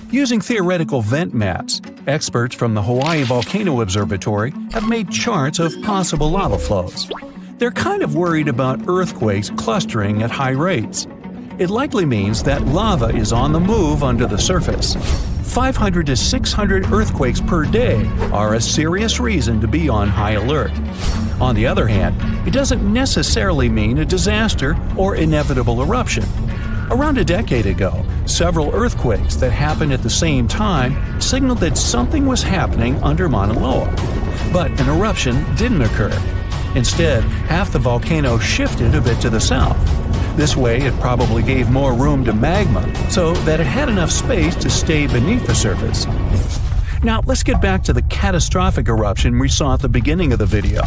Using theoretical vent maps, experts from the Hawaii Volcano Observatory have made charts of possible lava flows. They're kind of worried about earthquakes clustering at high rates. It likely means that lava is on the move under the surface. 500 to 600 earthquakes per day are a serious reason to be on high alert. On the other hand, it doesn't necessarily mean a disaster or inevitable eruption. Around a decade ago, several earthquakes that happened at the same time signaled that something was happening under Mauna Loa. But an eruption didn't occur. Instead, half the volcano shifted a bit to the south. This way, it probably gave more room to magma so that it had enough space to stay beneath the surface. Now, let's get back to the catastrophic eruption we saw at the beginning of the video.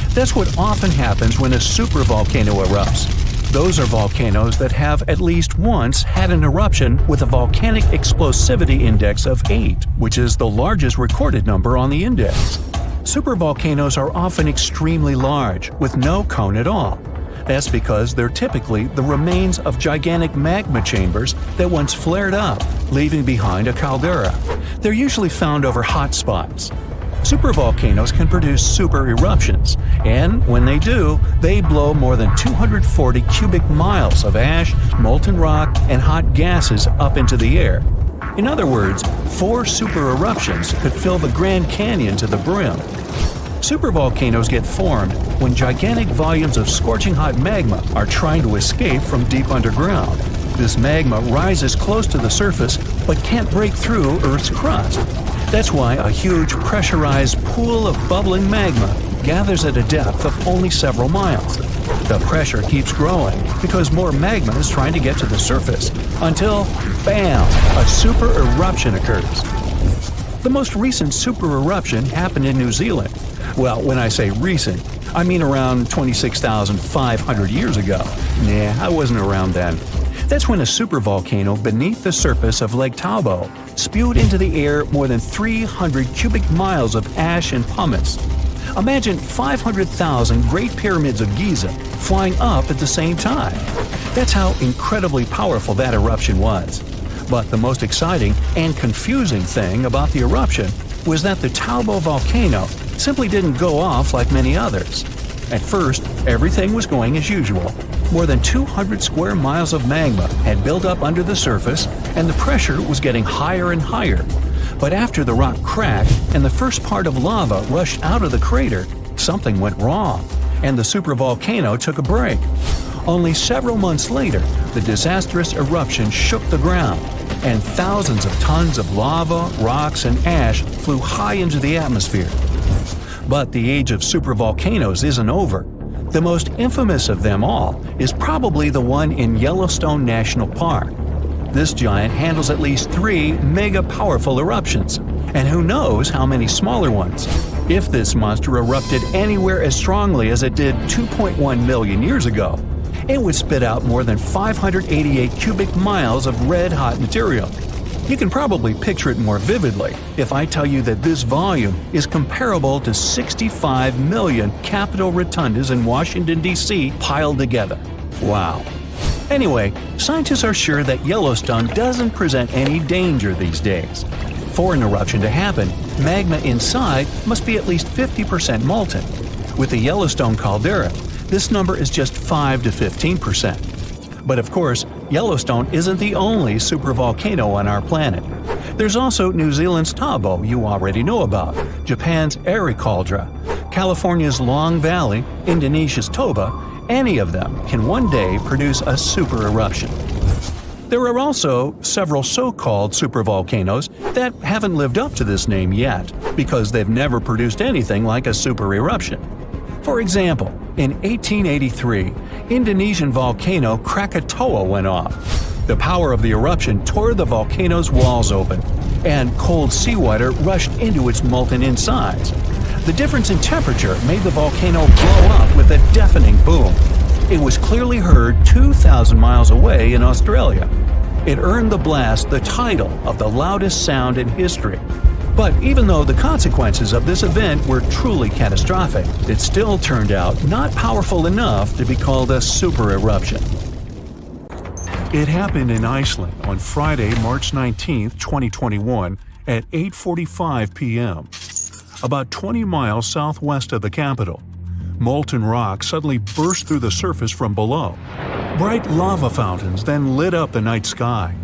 That's what often happens when a supervolcano erupts. Those are volcanoes that have at least once had an eruption with a volcanic explosivity index of 8, which is the largest recorded number on the index. Supervolcanoes are often extremely large, with no cone at all. That's because they're typically the remains of gigantic magma chambers that once flared up, leaving behind a caldera. They're usually found over hotspots. Supervolcanoes can produce super eruptions, and when they do, they blow more than 240 cubic miles of ash, molten rock, and hot gases up into the air. In other words, 4 super eruptions could fill the Grand Canyon to the brim. Supervolcanoes get formed when gigantic volumes of scorching hot magma are trying to escape from deep underground. This magma rises close to the surface but can't break through Earth's crust. That's why a huge pressurized pool of bubbling magma gathers at a depth of only several miles. The pressure keeps growing because more magma is trying to get to the surface until, bam, a super eruption occurs. The most recent super eruption happened in New Zealand. Well, when I say recent, I mean around 26,500 years ago. Nah, I wasn't around then. That's when a supervolcano beneath the surface of Lake Tahoe spewed into the air more than 300 cubic miles of ash and pumice. Imagine 500,000 Great Pyramids of Giza flying up at the same time. That's how incredibly powerful that eruption was. But the most exciting and confusing thing about the eruption was that the Tahoe volcano simply didn't go off like many others. At first, everything was going as usual. More than 200 square miles of magma had built up under the surface, and the pressure was getting higher and higher. But after the rock cracked and the first part of lava rushed out of the crater, something went wrong, and the supervolcano took a break. Only several months later, the disastrous eruption shook the ground, and thousands of tons of lava, rocks, and ash flew high into the atmosphere. But the age of supervolcanoes isn't over. The most infamous of them all is probably the one in Yellowstone National Park. This giant handles at least 3 mega-powerful eruptions, and who knows how many smaller ones. If this monster erupted anywhere as strongly as it did 2.1 million years ago, it would spit out more than 588 cubic miles of red-hot material. You can probably picture it more vividly if I tell you that this volume is comparable to 65 million Capitol rotundas in Washington, D.C. piled together. Wow. Anyway, scientists are sure that Yellowstone doesn't present any danger these days. For an eruption to happen, magma inside must be at least 50% molten. With the Yellowstone caldera, this number is just 5 to 15%. But of course, Yellowstone isn't the only supervolcano on our planet. There's also New Zealand's Tahoe you already know about, Japan's Airi Caldera, California's Long Valley, Indonesia's Toba. Any of them can one day produce a super eruption. There are also several so-called supervolcanoes that haven't lived up to this name yet because they've never produced anything like a super eruption. For example, in 1883, Indonesian volcano Krakatoa went off. The power of the eruption tore the volcano's walls open, and cold seawater rushed into its molten insides. The difference in temperature made the volcano blow up with a deafening boom. It was clearly heard 2,000 miles away in Australia. It earned the blast the title of the loudest sound in history. But even though the consequences of this event were truly catastrophic, it still turned out not powerful enough to be called a super eruption. It happened in Iceland on Friday, March 19, 2021 at 8:45 p.m. About 20 miles southwest of the capital. Molten rock suddenly burst through the surface from below. Bright lava fountains then lit up the night sky.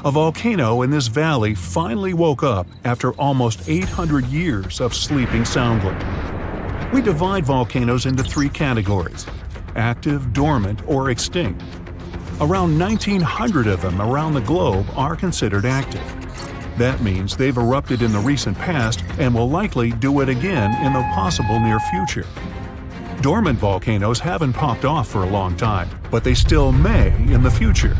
A volcano in this valley finally woke up after almost 800 years of sleeping soundly. We divide volcanoes into three categories: active, dormant, or extinct. Around 1,900 of them around the globe are considered active. That means they've erupted in the recent past and will likely do it again in the possible near future. Dormant volcanoes haven't popped off for a long time, but they still may in the future.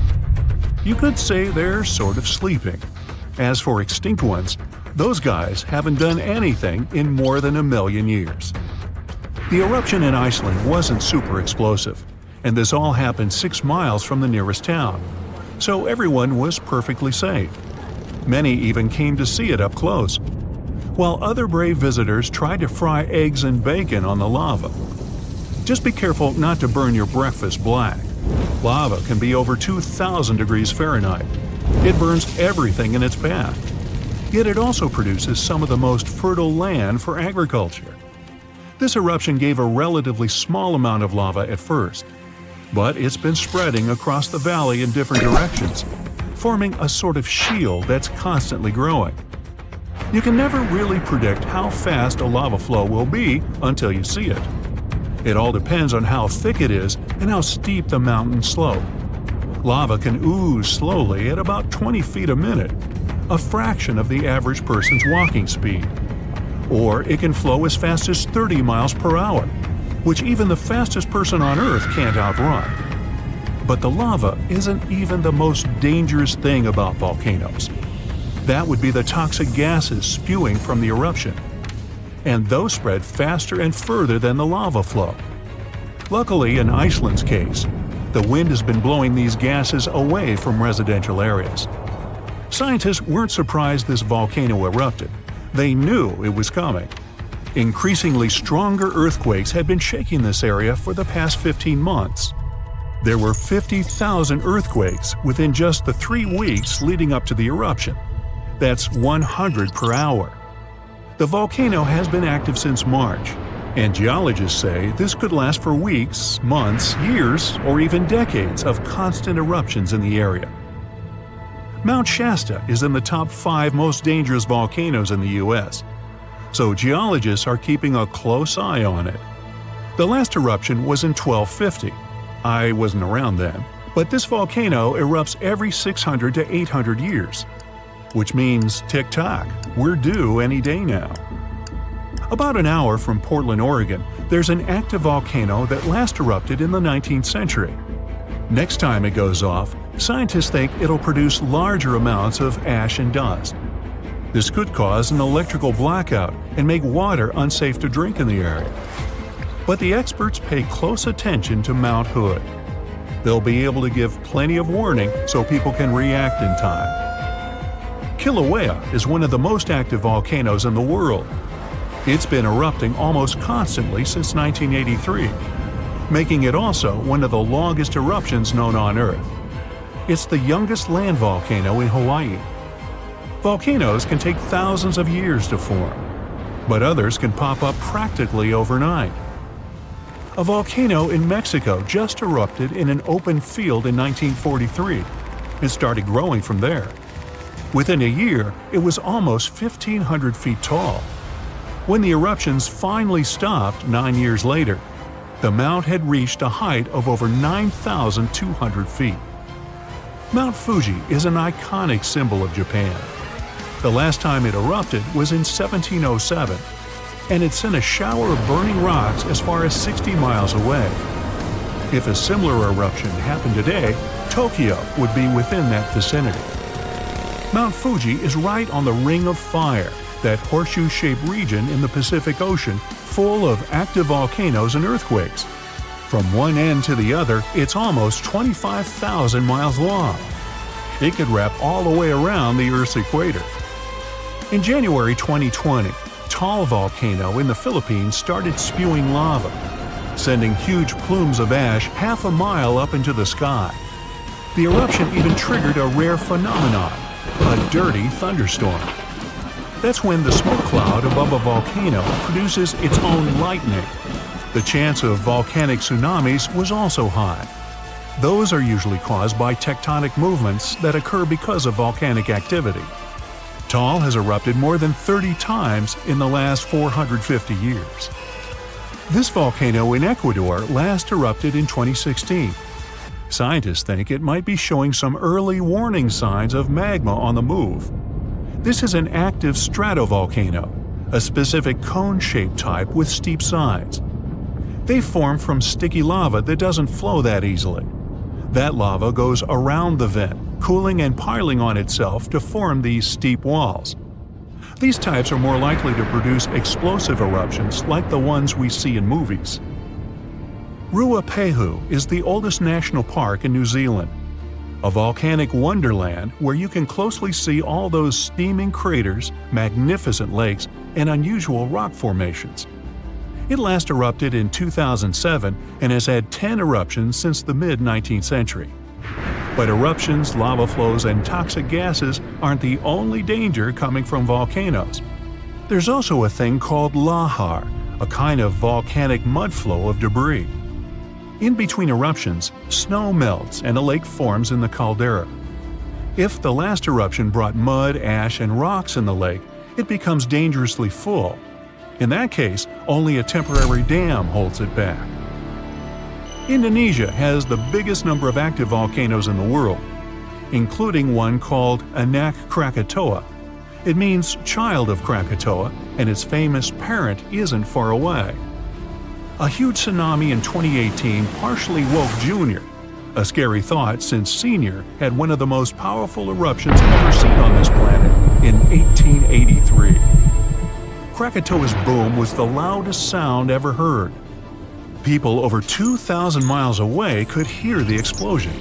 You could say they're sort of sleeping. As for extinct ones, those guys haven't done anything in more than 1 million years. The eruption in Iceland wasn't super explosive, and this all happened 6 miles from the nearest town, so everyone was perfectly safe. Many even came to see it up close, while other brave visitors tried to fry eggs and bacon on the lava. Just be careful not to burn your breakfast black. Lava can be over 2,000 degrees Fahrenheit. It burns everything in its path. Yet it also produces some of the most fertile land for agriculture. This eruption gave a relatively small amount of lava at first, but it's been spreading across the valley in different directions, forming a sort of shield that's constantly growing. You can never really predict how fast a lava flow will be until you see it. It all depends on how thick it is and how steep the mountain slope. Lava can ooze slowly at about 20 feet a minute, a fraction of the average person's walking speed. Or it can flow as fast as 30 miles per hour, which even the fastest person on Earth can't outrun. But the lava isn't even the most dangerous thing about volcanoes. That would be the toxic gases spewing from the eruption. And those spread faster and further than the lava flow. Luckily, in Iceland's case, the wind has been blowing these gases away from residential areas. Scientists weren't surprised this volcano erupted. They knew it was coming. Increasingly stronger earthquakes had been shaking this area for the past 15 months. There were 50,000 earthquakes within just the 3 weeks leading up to the eruption. That's 100 per hour. The volcano has been active since March, and geologists say this could last for weeks, months, years, or even decades of constant eruptions in the area. Mount Shasta is in the top 5 most dangerous volcanoes in the U.S., so geologists are keeping a close eye on it. The last eruption was in 1250. I wasn't around then, but this volcano erupts every 600 to 800 years. Which means, tick-tock, we're due any day now. About an hour from Portland, Oregon, there's an active volcano that last erupted in the 19th century. Next time it goes off, scientists think it'll produce larger amounts of ash and dust. This could cause an electrical blackout and make water unsafe to drink in the area. But the experts pay close attention to Mount Hood. They'll be able to give plenty of warning so people can react in time. Kilauea is one of the most active volcanoes in the world. It's been erupting almost constantly since 1983, making it also one of the longest eruptions known on Earth. It's the youngest land volcano in Hawaii. Volcanoes can take thousands of years to form, but others can pop up practically overnight. A volcano in Mexico just erupted in an open field in 1943 and started growing from there. Within a year, it was almost 1,500 feet tall. When the eruptions finally stopped 9 years later, the mount had reached a height of over 9,200 feet. Mount Fuji is an iconic symbol of Japan. The last time it erupted was in 1707, and it sent a shower of burning rocks as far as 60 miles away. If a similar eruption happened today, Tokyo would be within that vicinity. Mount Fuji is right on the Ring of Fire, that horseshoe-shaped region in the Pacific Ocean full of active volcanoes and earthquakes. From one end to the other, it's almost 25,000 miles long. It could wrap all the way around the Earth's equator. In January 2020, Taal volcano in the Philippines started spewing lava, sending huge plumes of ash half a mile up into the sky. The eruption even triggered a rare phenomenon, a dirty thunderstorm. That's when the smoke cloud above a volcano produces its own lightning. The chance of volcanic tsunamis was also high. Those are usually caused by tectonic movements that occur because of volcanic activity. Taal has erupted more than 30 times in the last 450 years. This volcano in Ecuador last erupted in 2016. Scientists think it might be showing some early warning signs of magma on the move. This is an active stratovolcano, a specific cone-shaped type with steep sides. They form from sticky lava that doesn't flow that easily. That lava goes around the vent, cooling and piling on itself to form these steep walls. These types are more likely to produce explosive eruptions like the ones we see in movies. Ruapehu is the oldest national park in New Zealand, a volcanic wonderland where you can closely see all those steaming craters, magnificent lakes, and unusual rock formations. It last erupted in 2007 and has had 10 eruptions since the mid-19th century. But eruptions, lava flows, and toxic gases aren't the only danger coming from volcanoes. There's also a thing called lahar, a kind of volcanic mud flow of debris. In between eruptions, snow melts and a lake forms in the caldera. If the last eruption brought mud, ash, and rocks in the lake, it becomes dangerously full. In that case, only a temporary dam holds it back. Indonesia has the biggest number of active volcanoes in the world, including one called Anak Krakatoa. It means child of Krakatoa, and its famous parent isn't far away. A huge tsunami in 2018 partially woke Junior, a scary thought since Senior had one of the most powerful eruptions ever seen on this planet in 1883. Krakatoa's boom was the loudest sound ever heard. People over 2,000 miles away could hear the explosion.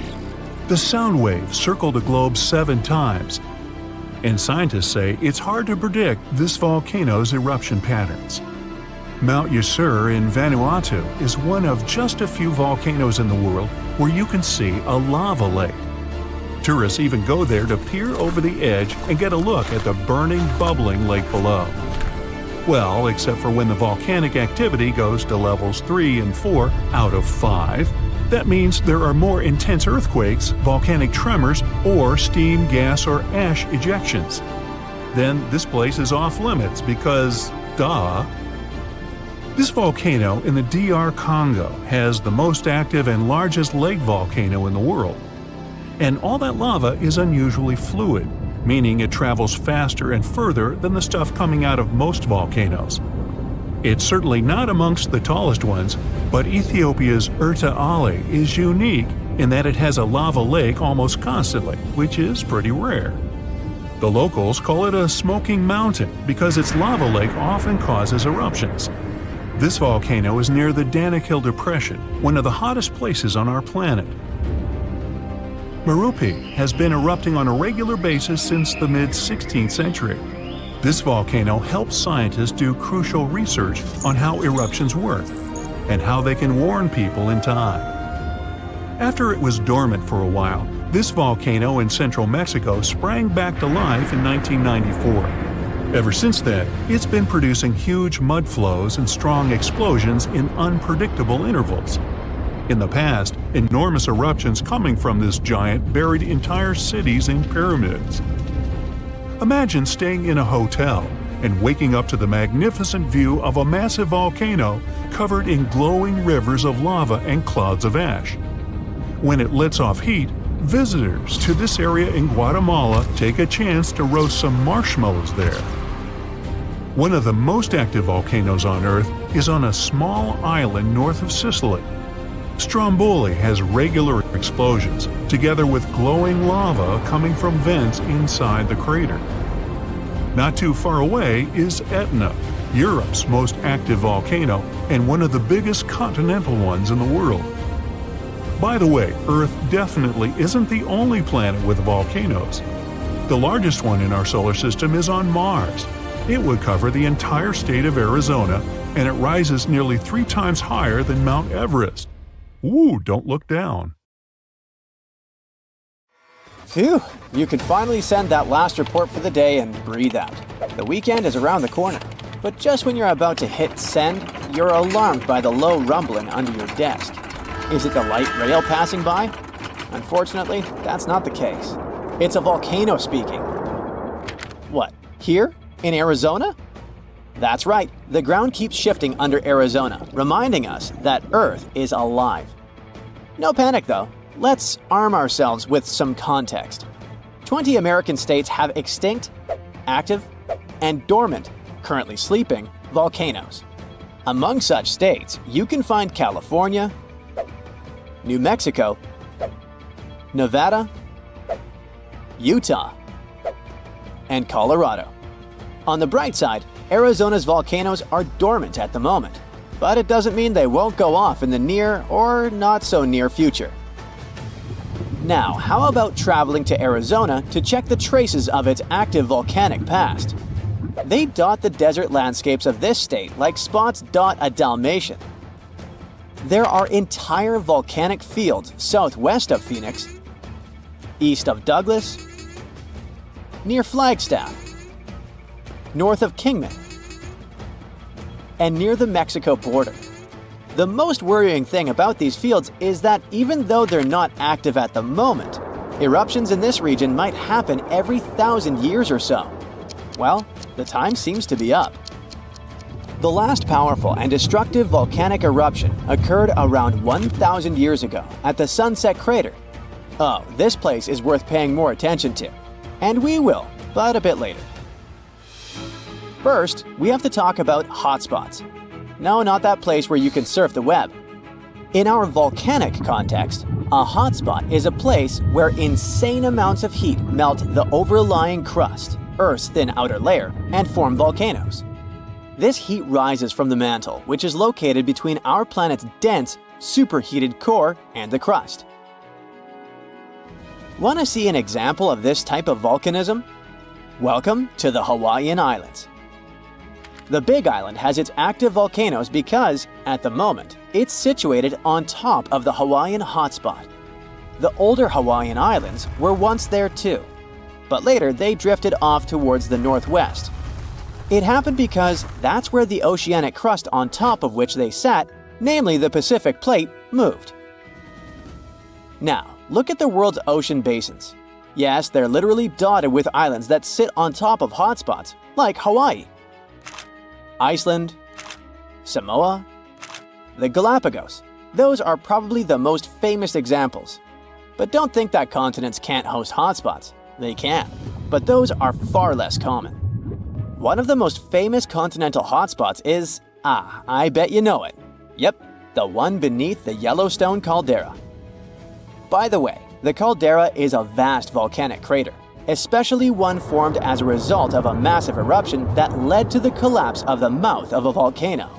The sound wave circled the globe 7 times, and scientists say it's hard to predict this volcano's eruption patterns. Mount Yasur in Vanuatu is one of just a few volcanoes in the world where you can see a lava lake. Tourists even go there to peer over the edge and get a look at the burning, bubbling lake below. Well, except for when the volcanic activity goes to levels 3 and 4 out of 5. That means there are more intense earthquakes, volcanic tremors, or steam, gas, or ash ejections. Then this place is off limits because, duh. This volcano in the DR Congo has the most active and largest lake volcano in the world. And all that lava is unusually fluid, meaning it travels faster and further than the stuff coming out of most volcanoes. It's certainly not amongst the tallest ones, but Ethiopia's Erta Ale is unique in that it has a lava lake almost constantly, which is pretty rare. The locals call it a smoking mountain because its lava lake often causes eruptions. This volcano is near the Danakil Depression, one of the hottest places on our planet. Merupi has been erupting on a regular basis since the mid-16th century. This volcano helps scientists do crucial research on how eruptions work and how they can warn people in time. After it was dormant for a while, this volcano in central Mexico sprang back to life in 1994. Ever since then, it's been producing huge mud flows and strong explosions in unpredictable intervals. In the past, enormous eruptions coming from this giant buried entire cities in pyramids. Imagine staying in a hotel and waking up to the magnificent view of a massive volcano covered in glowing rivers of lava and clouds of ash. When it lets off heat, visitors to this area in Guatemala take a chance to roast some marshmallows there. One of the most active volcanoes on Earth is on a small island north of Sicily. Stromboli has regular explosions, together with glowing lava coming from vents inside the crater. Not too far away is Etna, Europe's most active volcano and one of the biggest continental ones in the world. By the way, Earth definitely isn't the only planet with volcanoes. The The largest one in our solar system is on Mars. It would cover the entire state of Arizona, and it rises nearly 3 times higher than Mount Everest. Ooh, don't look down. Phew, you can finally send that last report for the day and breathe out. The weekend is around the corner. But just when you're about to hit send, you're alarmed by the low rumbling under your desk. Is it the light rail passing by? Unfortunately, that's not the case. It's a volcano speaking. What, here? In Arizona? That's right, the ground keeps shifting under Arizona, reminding us that Earth is alive. No panic though, let's arm ourselves with some context. 20 American states have extinct, active, and dormant, currently sleeping, volcanoes. Among such states, you can find California, New Mexico, Nevada, Utah, and Colorado. On the bright side, Arizona's volcanoes are dormant at the moment, but it doesn't mean they won't go off in the near or not so near future. Now, how about traveling to Arizona to check the traces of its active volcanic past? They dot the desert landscapes of this state like spots dot a Dalmatian. There are entire volcanic fields southwest of Phoenix, east of Douglas, near Flagstaff, north of Kingman, and near the Mexico border. The most worrying thing about these fields is that even though they're not active at the moment, eruptions in this region might happen every 1,000 years or so. Well, the time seems to be up. The last powerful and destructive volcanic eruption occurred around 1,000 years ago at the Sunset Crater. Oh, this place is worth paying more attention to. And we will, but a bit later. First, we have to talk about hotspots. No, not that place where you can surf the web. In our volcanic context, a hotspot is a place where insane amounts of heat melt the overlying crust, Earth's thin outer layer, and form volcanoes. This heat rises from the mantle, which is located between our planet's dense, superheated core and the crust. Want to see an example of this type of volcanism? Welcome to the Hawaiian Islands. The Big Island has its active volcanoes because, at the moment, it's situated on top of the Hawaiian hotspot. The older Hawaiian Islands were once there too, but later they drifted off towards the northwest. It happened because that's where the oceanic crust on top of which they sat, namely the Pacific Plate, moved. Now, look at the world's ocean basins. Yes, they're literally dotted with islands that sit on top of hotspots, like Hawaii, Iceland, Samoa, the Galapagos. Those are probably the most famous examples. But don't think that continents can't host hotspots. They can, but those are far less common. One of the most famous continental hotspots is, I bet you know it. Yep, the one beneath the Yellowstone caldera. By the way, the caldera is a vast volcanic crater, especially one formed as a result of a massive eruption that led to the collapse of the mouth of a volcano.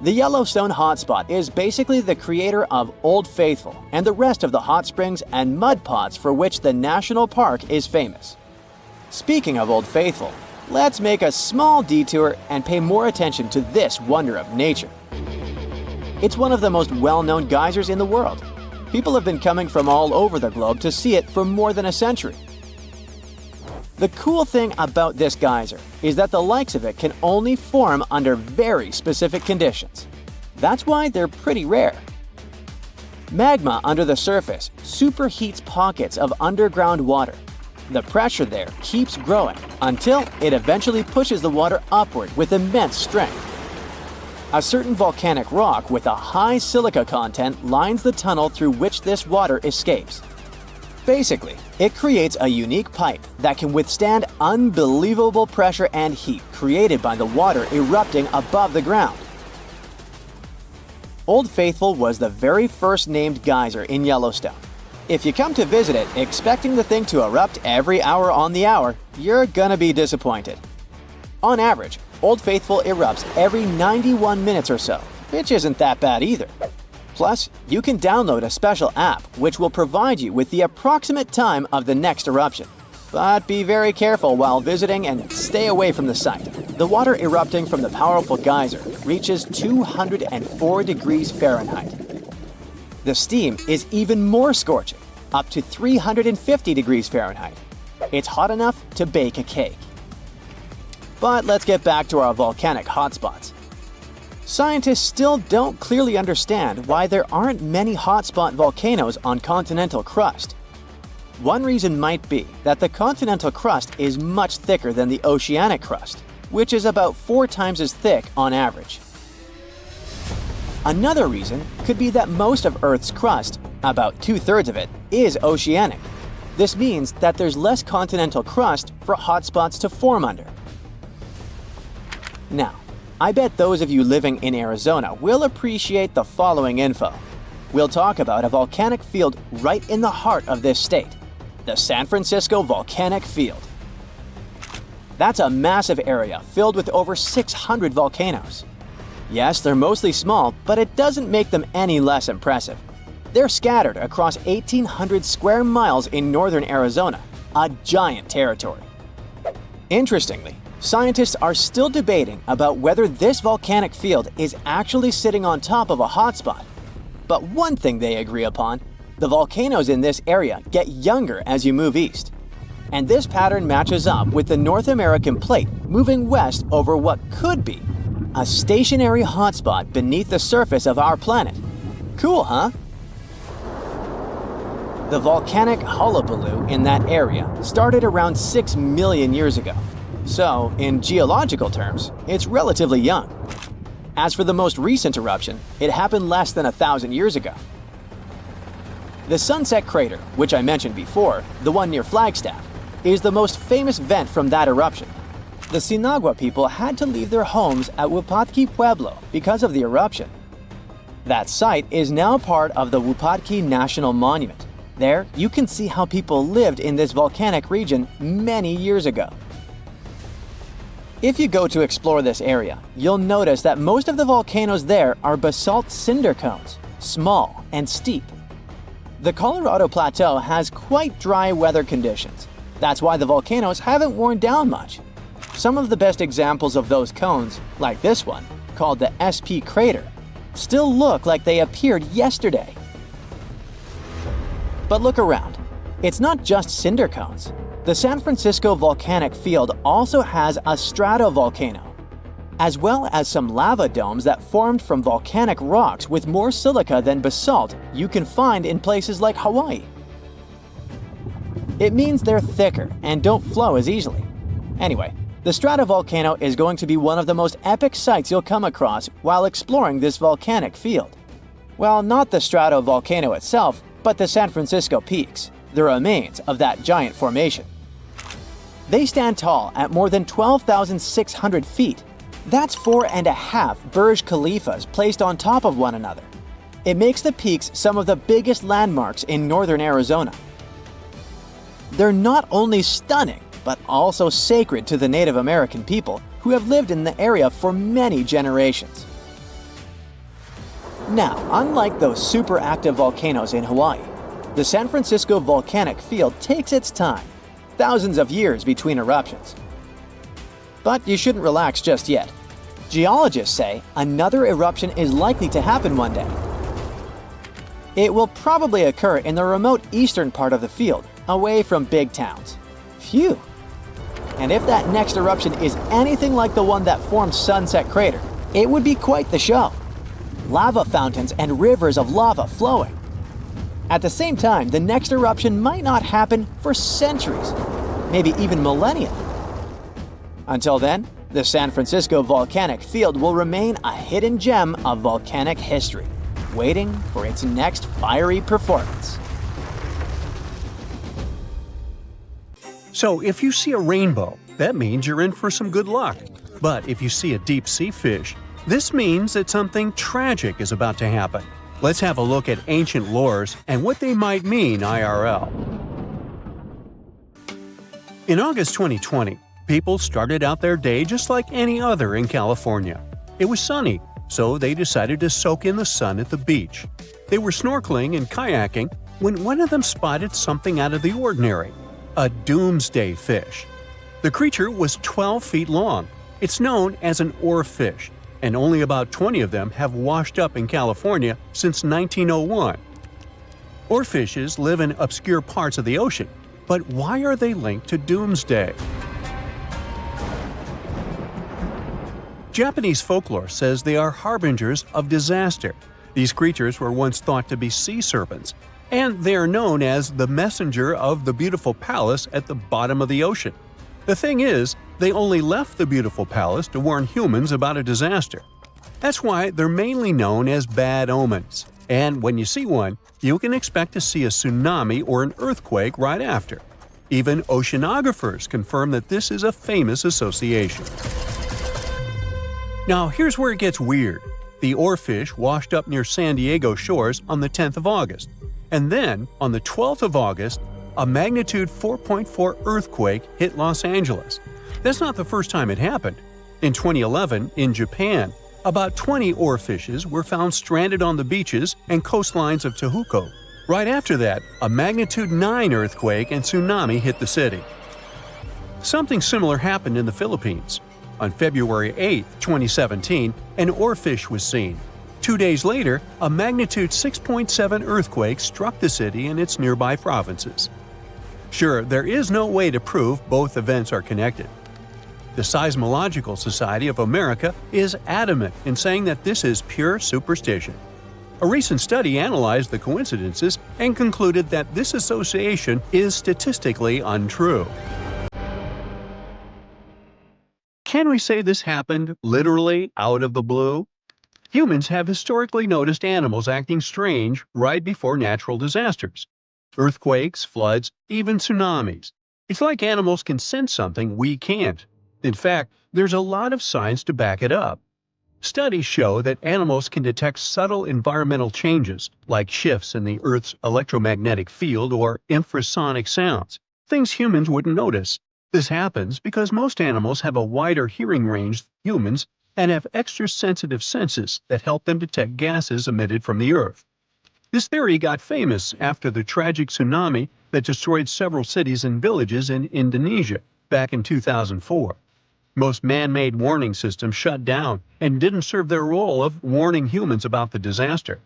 The Yellowstone hotspot is basically the creator of Old Faithful and the rest of the hot springs and mud pots for which the national park is famous. Speaking of Old Faithful, let's make a small detour and pay more attention to this wonder of nature. It's one of the most well-known geysers in the world. People have been coming from all over the globe to see it for more than a century. The cool thing about this geyser is that the likes of it can only form under very specific conditions. That's why they're pretty rare. Magma under the surface superheats pockets of underground water. The pressure there keeps growing until it eventually pushes the water upward with immense strength. A certain volcanic rock with a high silica content lines the tunnel through which this water escapes. Basically, it creates a unique pipe that can withstand unbelievable pressure and heat created by the water erupting above the ground. Old Faithful was the very first named geyser in Yellowstone. If you come to visit it expecting the thing to erupt every hour on the hour, you're gonna be disappointed. On average, Old Faithful erupts every 91 minutes or so, which isn't that bad either. Plus, you can download a special app which will provide you with the approximate time of the next eruption. But be very careful while visiting and stay away from the site. The water erupting from the powerful geyser reaches 204 degrees Fahrenheit. The steam is even more scorching, up to 350 degrees Fahrenheit. It's hot enough to bake a cake. But let's get back to our volcanic hotspots. Scientists still don't clearly understand why there aren't many hotspot volcanoes on continental crust. One reason might be that the continental crust is much thicker than the oceanic crust, which is about 4 times as thick on average. Another reason could be that most of Earth's crust, about 2/3 of it, is oceanic. This means that there's less continental crust for hotspots to form under. Now, I bet those of you living in Arizona will appreciate the following info. We'll talk about a volcanic field right in the heart of this state, the San Francisco Volcanic Field. That's a massive area filled with over 600 volcanoes. Yes, they're mostly small, but it doesn't make them any less impressive. They're scattered across 1,800 square miles in northern Arizona, a giant territory. Interestingly, scientists are still debating about whether this volcanic field is actually sitting on top of a hotspot. But one thing they agree upon: the volcanoes in this area get younger as you move east. And this pattern matches up with the North American plate moving west over what could be a stationary hotspot beneath the surface of our planet. Cool, huh? The volcanic hullabaloo in that area started around 6 million years ago. So, in geological terms, it's relatively young. As for the most recent eruption, it happened less than 1,000 years ago. The Sunset Crater, which I mentioned before, the one near Flagstaff, is the most famous vent from that eruption. The Sinagua people had to leave their homes at Wupatki Pueblo because of the eruption. That site is now part of the Wupatki National Monument. There, you can see how people lived in this volcanic region many years ago. If you go to explore this area, you'll notice that most of the volcanoes there are basalt cinder cones, small and steep. The Colorado Plateau has quite dry weather conditions. That's why the volcanoes haven't worn down much. Some of the best examples of those cones, like this one, called the SP crater, still look like they appeared yesterday. But look around. It's not just cinder cones. The San Francisco Volcanic Field also has a stratovolcano, as well as some lava domes that formed from volcanic rocks with more silica than basalt you can find in places like Hawaii. It means they're thicker and don't flow as easily. Anyway, the stratovolcano is going to be one of the most epic sights you'll come across while exploring this volcanic field. Well, not the stratovolcano itself, but the San Francisco peaks, the remains of that giant formation. They stand tall at more than 12,600 feet. That's 4.5 Burj Khalifas placed on top of one another. It makes the peaks some of the biggest landmarks in northern Arizona. They're not only stunning, but also sacred to the Native American people who have lived in the area for many generations. Now, unlike those super active volcanoes in Hawaii, the San Francisco Volcanic Field takes its time, thousands of years between eruptions. But you shouldn't relax just yet. Geologists say another eruption is likely to happen one day. It will probably occur in the remote eastern part of the field, away from big towns. Phew! And if that next eruption is anything like the one that formed Sunset Crater, it would be quite the show. Lava fountains and rivers of lava flowing. At the same time, the next eruption might not happen for centuries, maybe even millennia. Until then, the San Francisco Volcanic Field will remain a hidden gem of volcanic history, waiting for its next fiery performance. So if you see a rainbow, that means you're in for some good luck. But if you see a deep sea fish, this means that something tragic is about to happen. Let's have a look at ancient lores and what they might mean IRL. In August 2020, people started out their day just like any other in California. It was sunny, so they decided to soak in the sun at the beach. They were snorkeling and kayaking when one of them spotted something out of the ordinary – a doomsday fish. The creature was 12 feet long. It's known as an oarfish, and only about 20 of them have washed up in California since 1901. Oarfishes live in obscure parts of the ocean, but why are they linked to doomsday? Japanese folklore says they are harbingers of disaster. These creatures were once thought to be sea serpents, and they are known as the messenger of the beautiful palace at the bottom of the ocean. The thing is, they only left the beautiful palace to warn humans about a disaster. That's why they're mainly known as bad omens. And when you see one, you can expect to see a tsunami or an earthquake right after. Even oceanographers confirm that this is a famous association. Now here's where it gets weird. The oarfish washed up near San Diego shores on the 10th of August. And then, on the 12th of August, a magnitude 4.4 earthquake hit Los Angeles. That's not the first time it happened. In 2011, in Japan, about 20 oarfishes were found stranded on the beaches and coastlines of Tehuco. Right after that, a magnitude 9 earthquake and tsunami hit the city. Something similar happened in the Philippines. On February 8, 2017, an oarfish was seen. 2 days later, a magnitude 6.7 earthquake struck the city and its nearby provinces. Sure, there is no way to prove both events are connected. The Seismological Society of America is adamant in saying that this is pure superstition. A recent study analyzed the coincidences and concluded that this association is statistically untrue. Can we say this happened literally out of the blue? Humans have historically noticed animals acting strange right before natural disasters. Earthquakes, floods, even tsunamis. It's like animals can sense something we can't. In fact, there's a lot of science to back it up. Studies show that animals can detect subtle environmental changes, like shifts in the Earth's electromagnetic field or infrasonic sounds, things humans wouldn't notice. This happens because most animals have a wider hearing range than humans and have extra sensitive senses that help them detect gases emitted from the Earth. This theory got famous after the tragic tsunami that destroyed several cities and villages in Indonesia back in 2004. Most man-made warning systems shut down and didn't serve their role of warning humans about the disaster.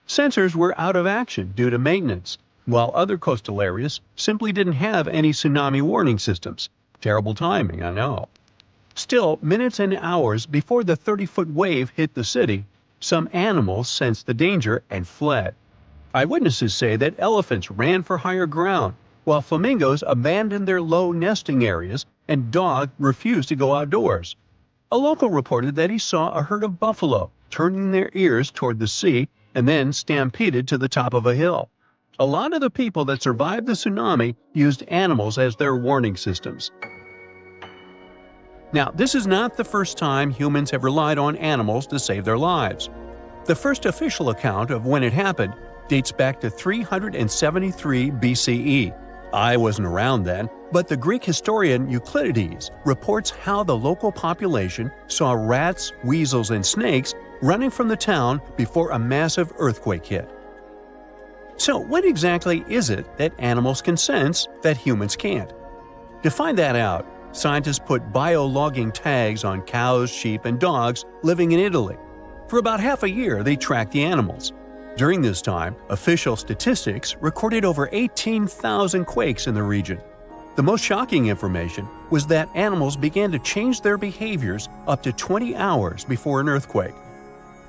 Sensors were out of action due to maintenance, while other coastal areas simply didn't have any tsunami warning systems. Terrible timing, I know. Still, minutes and hours before the 30-foot wave hit the city, some animals sensed the danger and fled. Eyewitnesses say that elephants ran for higher ground, while flamingos abandoned their low nesting areas and dogs refused to go outdoors. A local reported that he saw a herd of buffalo turning their ears toward the sea and then stampeded to the top of a hill. A lot of the people that survived the tsunami used animals as their warning systems. Now, this is not the first time humans have relied on animals to save their lives. The first official account of when it happened dates back to 373 BCE. I wasn't around then, but the Greek historian Euclides reports how the local population saw rats, weasels, and snakes running from the town before a massive earthquake hit. So, what exactly is it that animals can sense that humans can't? To find that out, scientists put biologging tags on cows, sheep, and dogs living in Italy. For about half a year, they tracked the animals. During this time, official statistics recorded over 18,000 quakes in the region. The most shocking information was that animals began to change their behaviors up to 20 hours before an earthquake.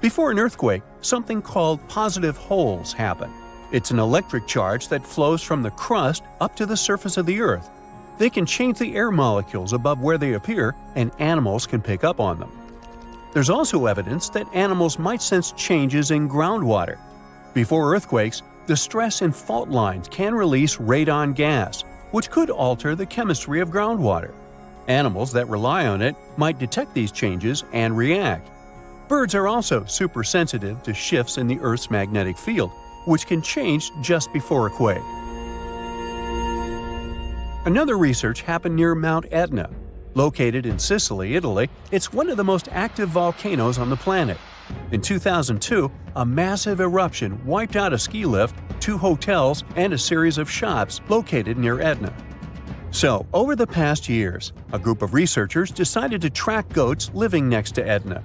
Before an earthquake, something called positive holes happen. It's an electric charge that flows from the crust up to the surface of the Earth. They can change the air molecules above where they appear, and animals can pick up on them. There's also evidence that animals might sense changes in groundwater. Before earthquakes, the stress in fault lines can release radon gas, which could alter the chemistry of groundwater. Animals that rely on it might detect these changes and react. Birds are also super sensitive to shifts in the Earth's magnetic field, which can change just before a quake. Another research happened near Mount Etna. Located in Sicily, Italy, it's one of the most active volcanoes on the planet. In 2002, a massive eruption wiped out a ski lift, 2 hotels, and a series of shops located near Etna. So, over the past years, a group of researchers decided to track goats living next to Etna.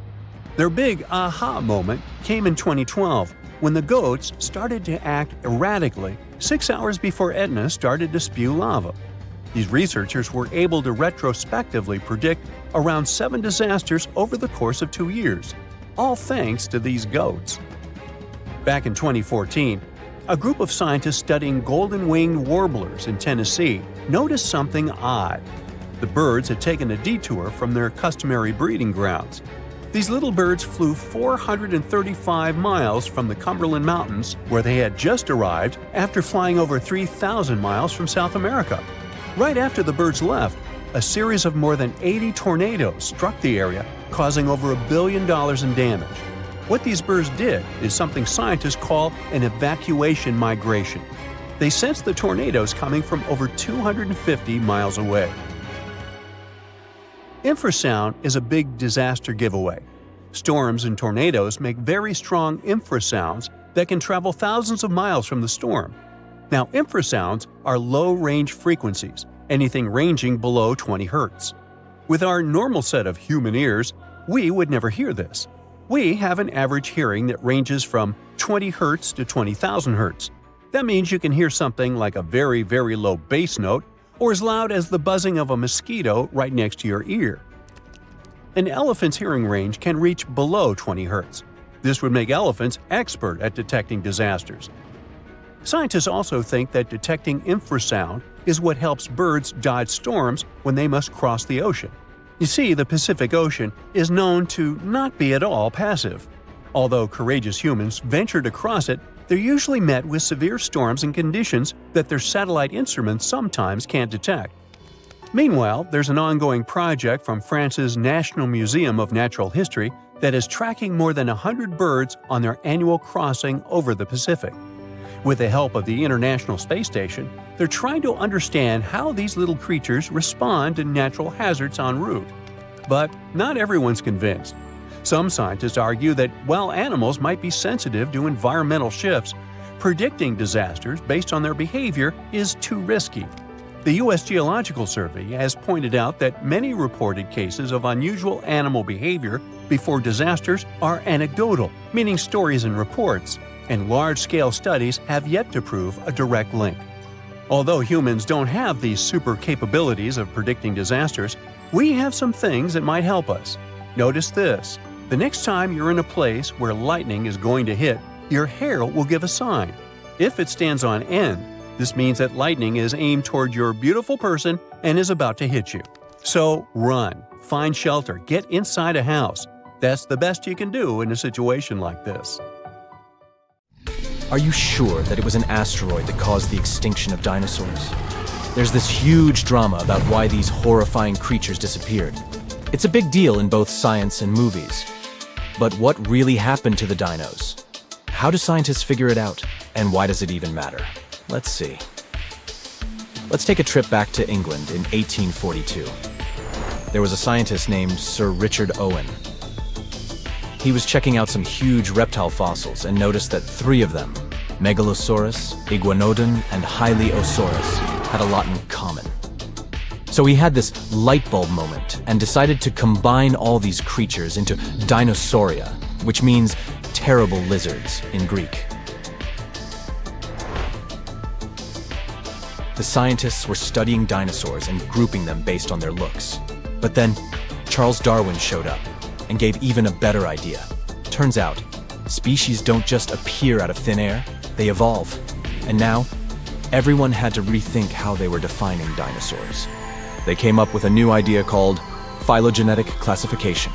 Their big aha moment came in 2012, when the goats started to act erratically 6 hours before Etna started to spew lava. These researchers were able to retrospectively predict around 7 disasters over the course of 2 years, all thanks to these goats. Back in 2014, a group of scientists studying golden-winged warblers in Tennessee noticed something odd. The birds had taken a detour from their customary breeding grounds. These little birds flew 435 miles from the Cumberland Mountains, where they had just arrived after flying over 3,000 miles from South America. Right after the birds left, a series of more than 80 tornadoes struck the area, causing over $1 billion in damage. What these birds did is something scientists call an evacuation migration. They sensed the tornadoes coming from over 250 miles away. Infrasound is a big disaster giveaway. Storms and tornadoes make very strong infrasounds that can travel thousands of miles from the storm. Now, infrasounds are low-range frequencies, anything ranging below 20 Hz. With our normal set of human ears, we would never hear this. We have an average hearing that ranges from 20 Hz to 20,000 Hz. That means you can hear something like a very, very low bass note or as loud as the buzzing of a mosquito right next to your ear. An elephant's hearing range can reach below 20 Hz. This would make elephants expert at detecting disasters. Scientists also think that detecting infrasound is what helps birds dodge storms when they must cross the ocean. You see, the Pacific Ocean is known to not be at all passive. Although courageous humans venture to cross it, they're usually met with severe storms and conditions that their satellite instruments sometimes can't detect. Meanwhile, there's an ongoing project from France's National Museum of Natural History that is tracking more than 100 birds on their annual crossing over the Pacific. With the help of the International Space Station, they're trying to understand how these little creatures respond to natural hazards en route. But not everyone's convinced. Some scientists argue that while animals might be sensitive to environmental shifts, predicting disasters based on their behavior is too risky. The U.S. Geological Survey has pointed out that many reported cases of unusual animal behavior before disasters are anecdotal, meaning stories and reports, and large-scale studies have yet to prove a direct link. Although humans don't have these super capabilities of predicting disasters, we have some things that might help us. Notice this. The next time you're in a place where lightning is going to hit, your hair will give a sign. If it stands on end, this means that lightning is aimed toward your beautiful person and is about to hit you. So run, find shelter, get inside a house. That's the best you can do in a situation like this. Are you sure that it was an asteroid that caused the extinction of dinosaurs? There's this huge drama about why these horrifying creatures disappeared. It's a big deal in both science and movies. But what really happened to the dinos? How do scientists figure it out? And why does it even matter? Let's see. Let's take a trip back to England in 1842. There was a scientist named Sir Richard Owen. He was checking out some huge reptile fossils and noticed that 3 of them, Megalosaurus, Iguanodon, and Hylaeosaurus, had a lot in common. So he had this light bulb moment and decided to combine all these creatures into Dinosauria, which means terrible lizards in Greek. The scientists were studying dinosaurs and grouping them based on their looks. But then, Charles Darwin showed up and gave even a better idea. Turns out, species don't just appear out of thin air, they evolve. And now, everyone had to rethink how they were defining dinosaurs. They came up with a new idea called phylogenetic classification.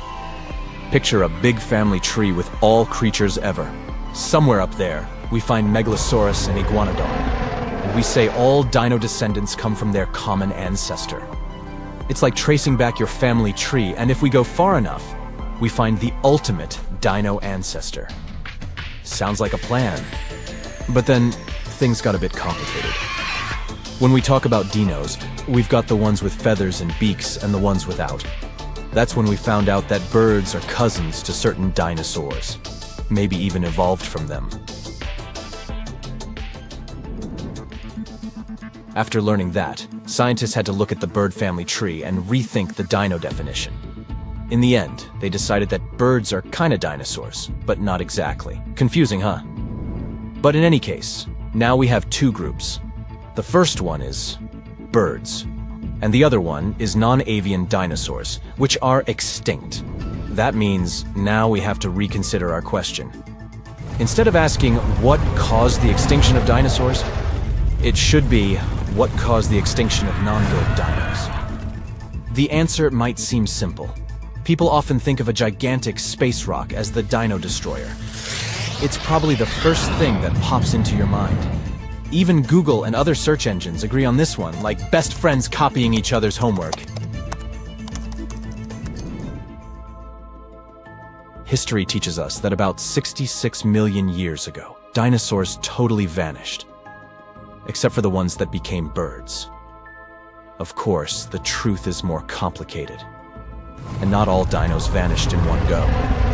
Picture a big family tree with all creatures ever. Somewhere up there, we find Megalosaurus and Iguanodon, and we say all dino descendants come from their common ancestor. It's like tracing back your family tree, and if we go far enough, we find the ultimate dino ancestor. Sounds like a plan. But then, things got a bit complicated. When we talk about dinos, we've got the ones with feathers and beaks and the ones without. That's when we found out that birds are cousins to certain dinosaurs, maybe even evolved from them. After learning that, scientists had to look at the bird family tree and rethink the dino definition. In the end, they decided that birds are kinda dinosaurs, but not exactly. Confusing, huh? But in any case, now we have two groups. The first one is birds, and the other one is non-avian dinosaurs, which are extinct. That means now we have to reconsider our question. Instead of asking what caused the extinction of dinosaurs, it should be what caused the extinction of non-good dinos. The answer might seem simple. People often think of a gigantic space rock as the dino destroyer. It's probably the first thing that pops into your mind. Even Google and other search engines agree on this one, like best friends copying each other's homework. History teaches us that about 66 million years ago, dinosaurs totally vanished, except for the ones that became birds. Of course, the truth is more complicated. And not all dinos vanished in one go.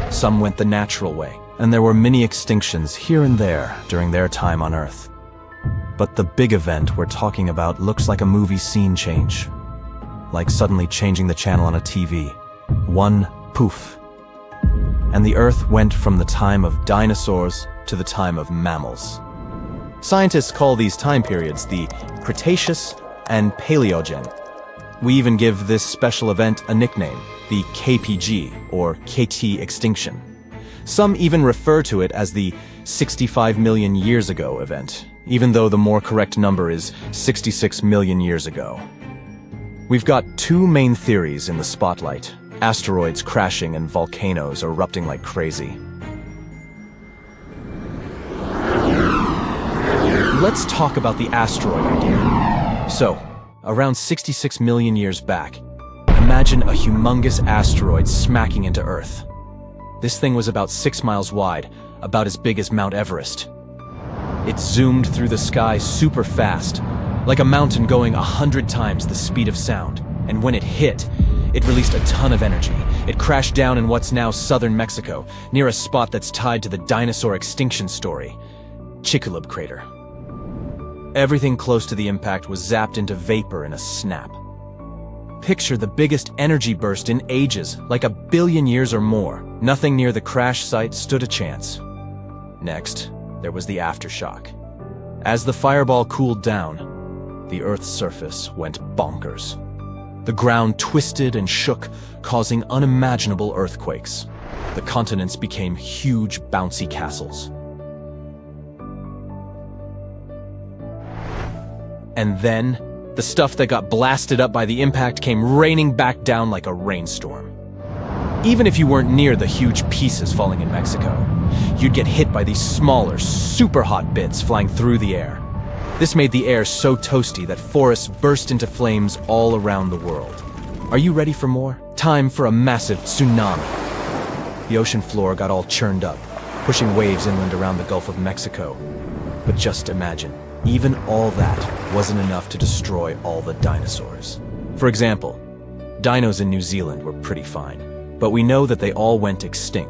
Some went the natural way, and there were many extinctions here and there during their time on Earth. But the big event we're talking about looks like a movie scene change. Like suddenly changing the channel on a TV. One poof. And the Earth went from the time of dinosaurs to the time of mammals. Scientists call these time periods the Cretaceous and Paleogen. We even give this special event a nickname, the KPG, or KT extinction. Some even refer to it as the 65 million years ago event, even though the more correct number is 66 million years ago. We've got two main theories in the spotlight: asteroids crashing and volcanoes erupting like crazy. Let's talk about the asteroid idea. So, around 66 million years back, imagine a humongous asteroid smacking into Earth. This thing was about 6 miles wide, about as big as Mount Everest. It zoomed through the sky super fast, like a mountain going 100 times the speed of sound. And when it hit, it released a ton of energy. It crashed down in what's now southern Mexico, near a spot that's tied to the dinosaur extinction story, Chicxulub crater. Everything close to the impact was zapped into vapor in a snap. Picture the biggest energy burst in ages, like 1 billion years or more. Nothing near the crash site stood a chance. Next, there was the aftershock. As the fireball cooled down, the Earth's surface went bonkers. The ground twisted and shook, causing unimaginable earthquakes. The continents became huge, bouncy castles. And then, the stuff that got blasted up by the impact came raining back down like a rainstorm. Even if you weren't near the huge pieces falling in Mexico, you'd get hit by these smaller, super hot bits flying through the air. This made the air so toasty that forests burst into flames all around the world. Are you ready for more? Time for a massive tsunami. The ocean floor got all churned up, pushing waves inland around the Gulf of Mexico. But just imagine, even all that wasn't enough to destroy all the dinosaurs. For example, dinos in New Zealand were pretty fine, but we know that they all went extinct